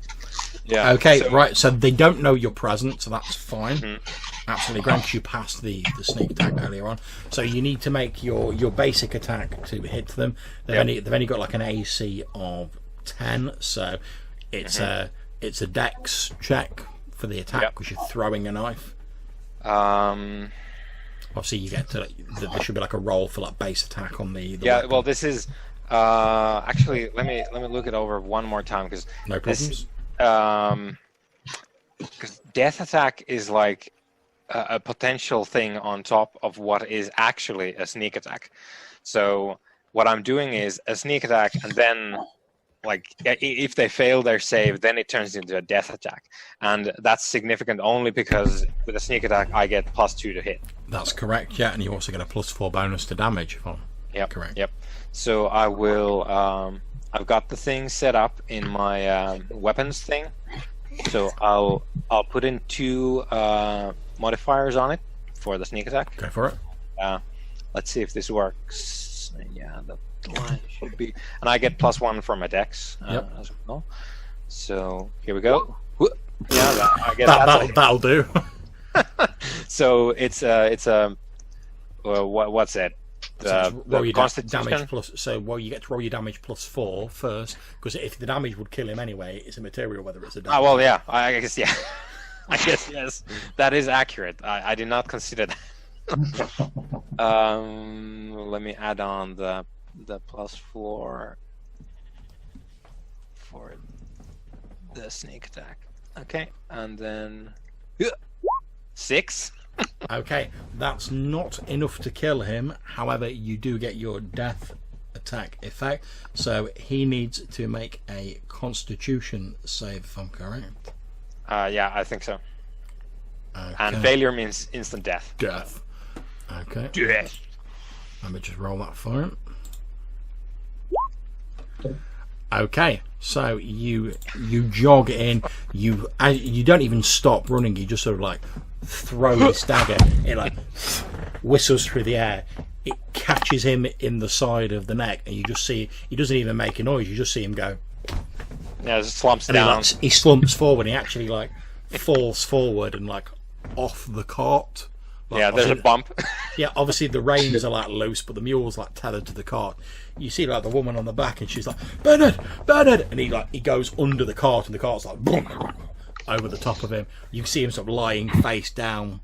Yeah. Okay, right. So they don't know you're present, so that's fine. Mm-hmm. Absolutely, grants you passed the sneak attack earlier on. So you need to make your basic attack to hit them. They've only got like an AC of 10, so it's a dex check for the attack because you're throwing a knife. Obviously, you get to there should be like a roll for like base attack on the weapon. Well, this is actually let me look it over one more time, because no problems. Because death attack is like a potential thing on top of what is actually a sneak attack. So what I'm doing is a sneak attack, and then like if they fail their save, then it turns into a death attack, and that's significant only because with a sneak attack I get +2 to hit. That's correct, yeah, and you also get a +4 bonus to damage. Correct. Yep. So I will. I've got the thing set up in my weapons thing, so I'll put in 2 modifiers on it for the sneak attack. Go for it. Let's see if this works. Yeah, the line should be, and I get +1 for my dex as well. So here we go. Yeah, I guess that'll do. So it's what's it? So roll The your Constitution? damage plus. So you get to roll your damage +4 first, because if the damage would kill him anyway, it's immaterial whether it's a damage. Oh well, yeah. I guess yeah. I guess yes. That is accurate. I did not consider that. Let me add on the +4 for the sneak attack. Okay, and then 6. Okay, that's not enough to kill him. However, you do get your death attack effect, so he needs to make a Constitution save, if I'm correct. Yeah, I think so. Okay. And failure means instant death. Death. Okay. Death. Let me just roll that for him. Okay, so you jog in. You don't even stop running. You just sort of like throw this dagger. It like whistles through the air. It catches him in the side of the neck, and you just see he doesn't even make a noise. You just see him go. Yeah, it slumps And down. he slumps forward. He actually like falls forward and like off the cart. Like, Yeah, there's a bump. Yeah, obviously the reins are like loose, but the mule's like tethered to the cart. You see like the woman on the back, and she's like, Bernard, and he goes under the cart, and the cart's like boom, over the top of him. You can see him sort of lying face down.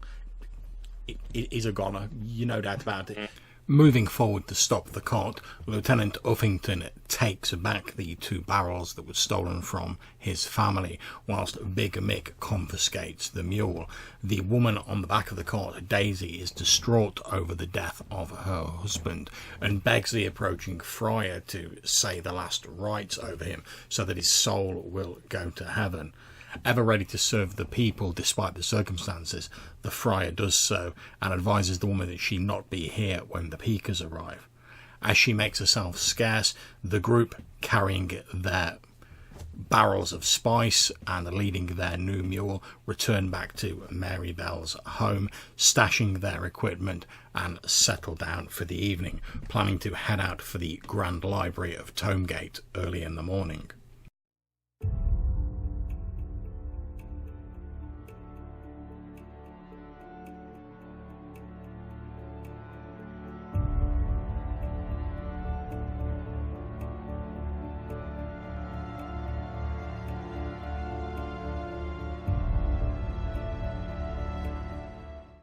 He's a goner, you no doubt about it. Moving forward to stop the cart, Lieutenant Uffington takes back the 2 barrels that were stolen from his family, whilst Big Mick confiscates the mule. The woman on the back of the cart, Daisy, is distraught over the death of her husband and begs the approaching friar to say the last rites over him so that his soul will go to heaven. Ever ready to serve the people despite the circumstances, the friar does so and advises the woman that she not be here when the Peakers arrive. As she makes herself scarce, the group, carrying their barrels of spice and leading their new mule, return back to Mary Bell's home, stashing their equipment and settle down for the evening, planning to head out for the Grand Library of Tomegate early in the morning.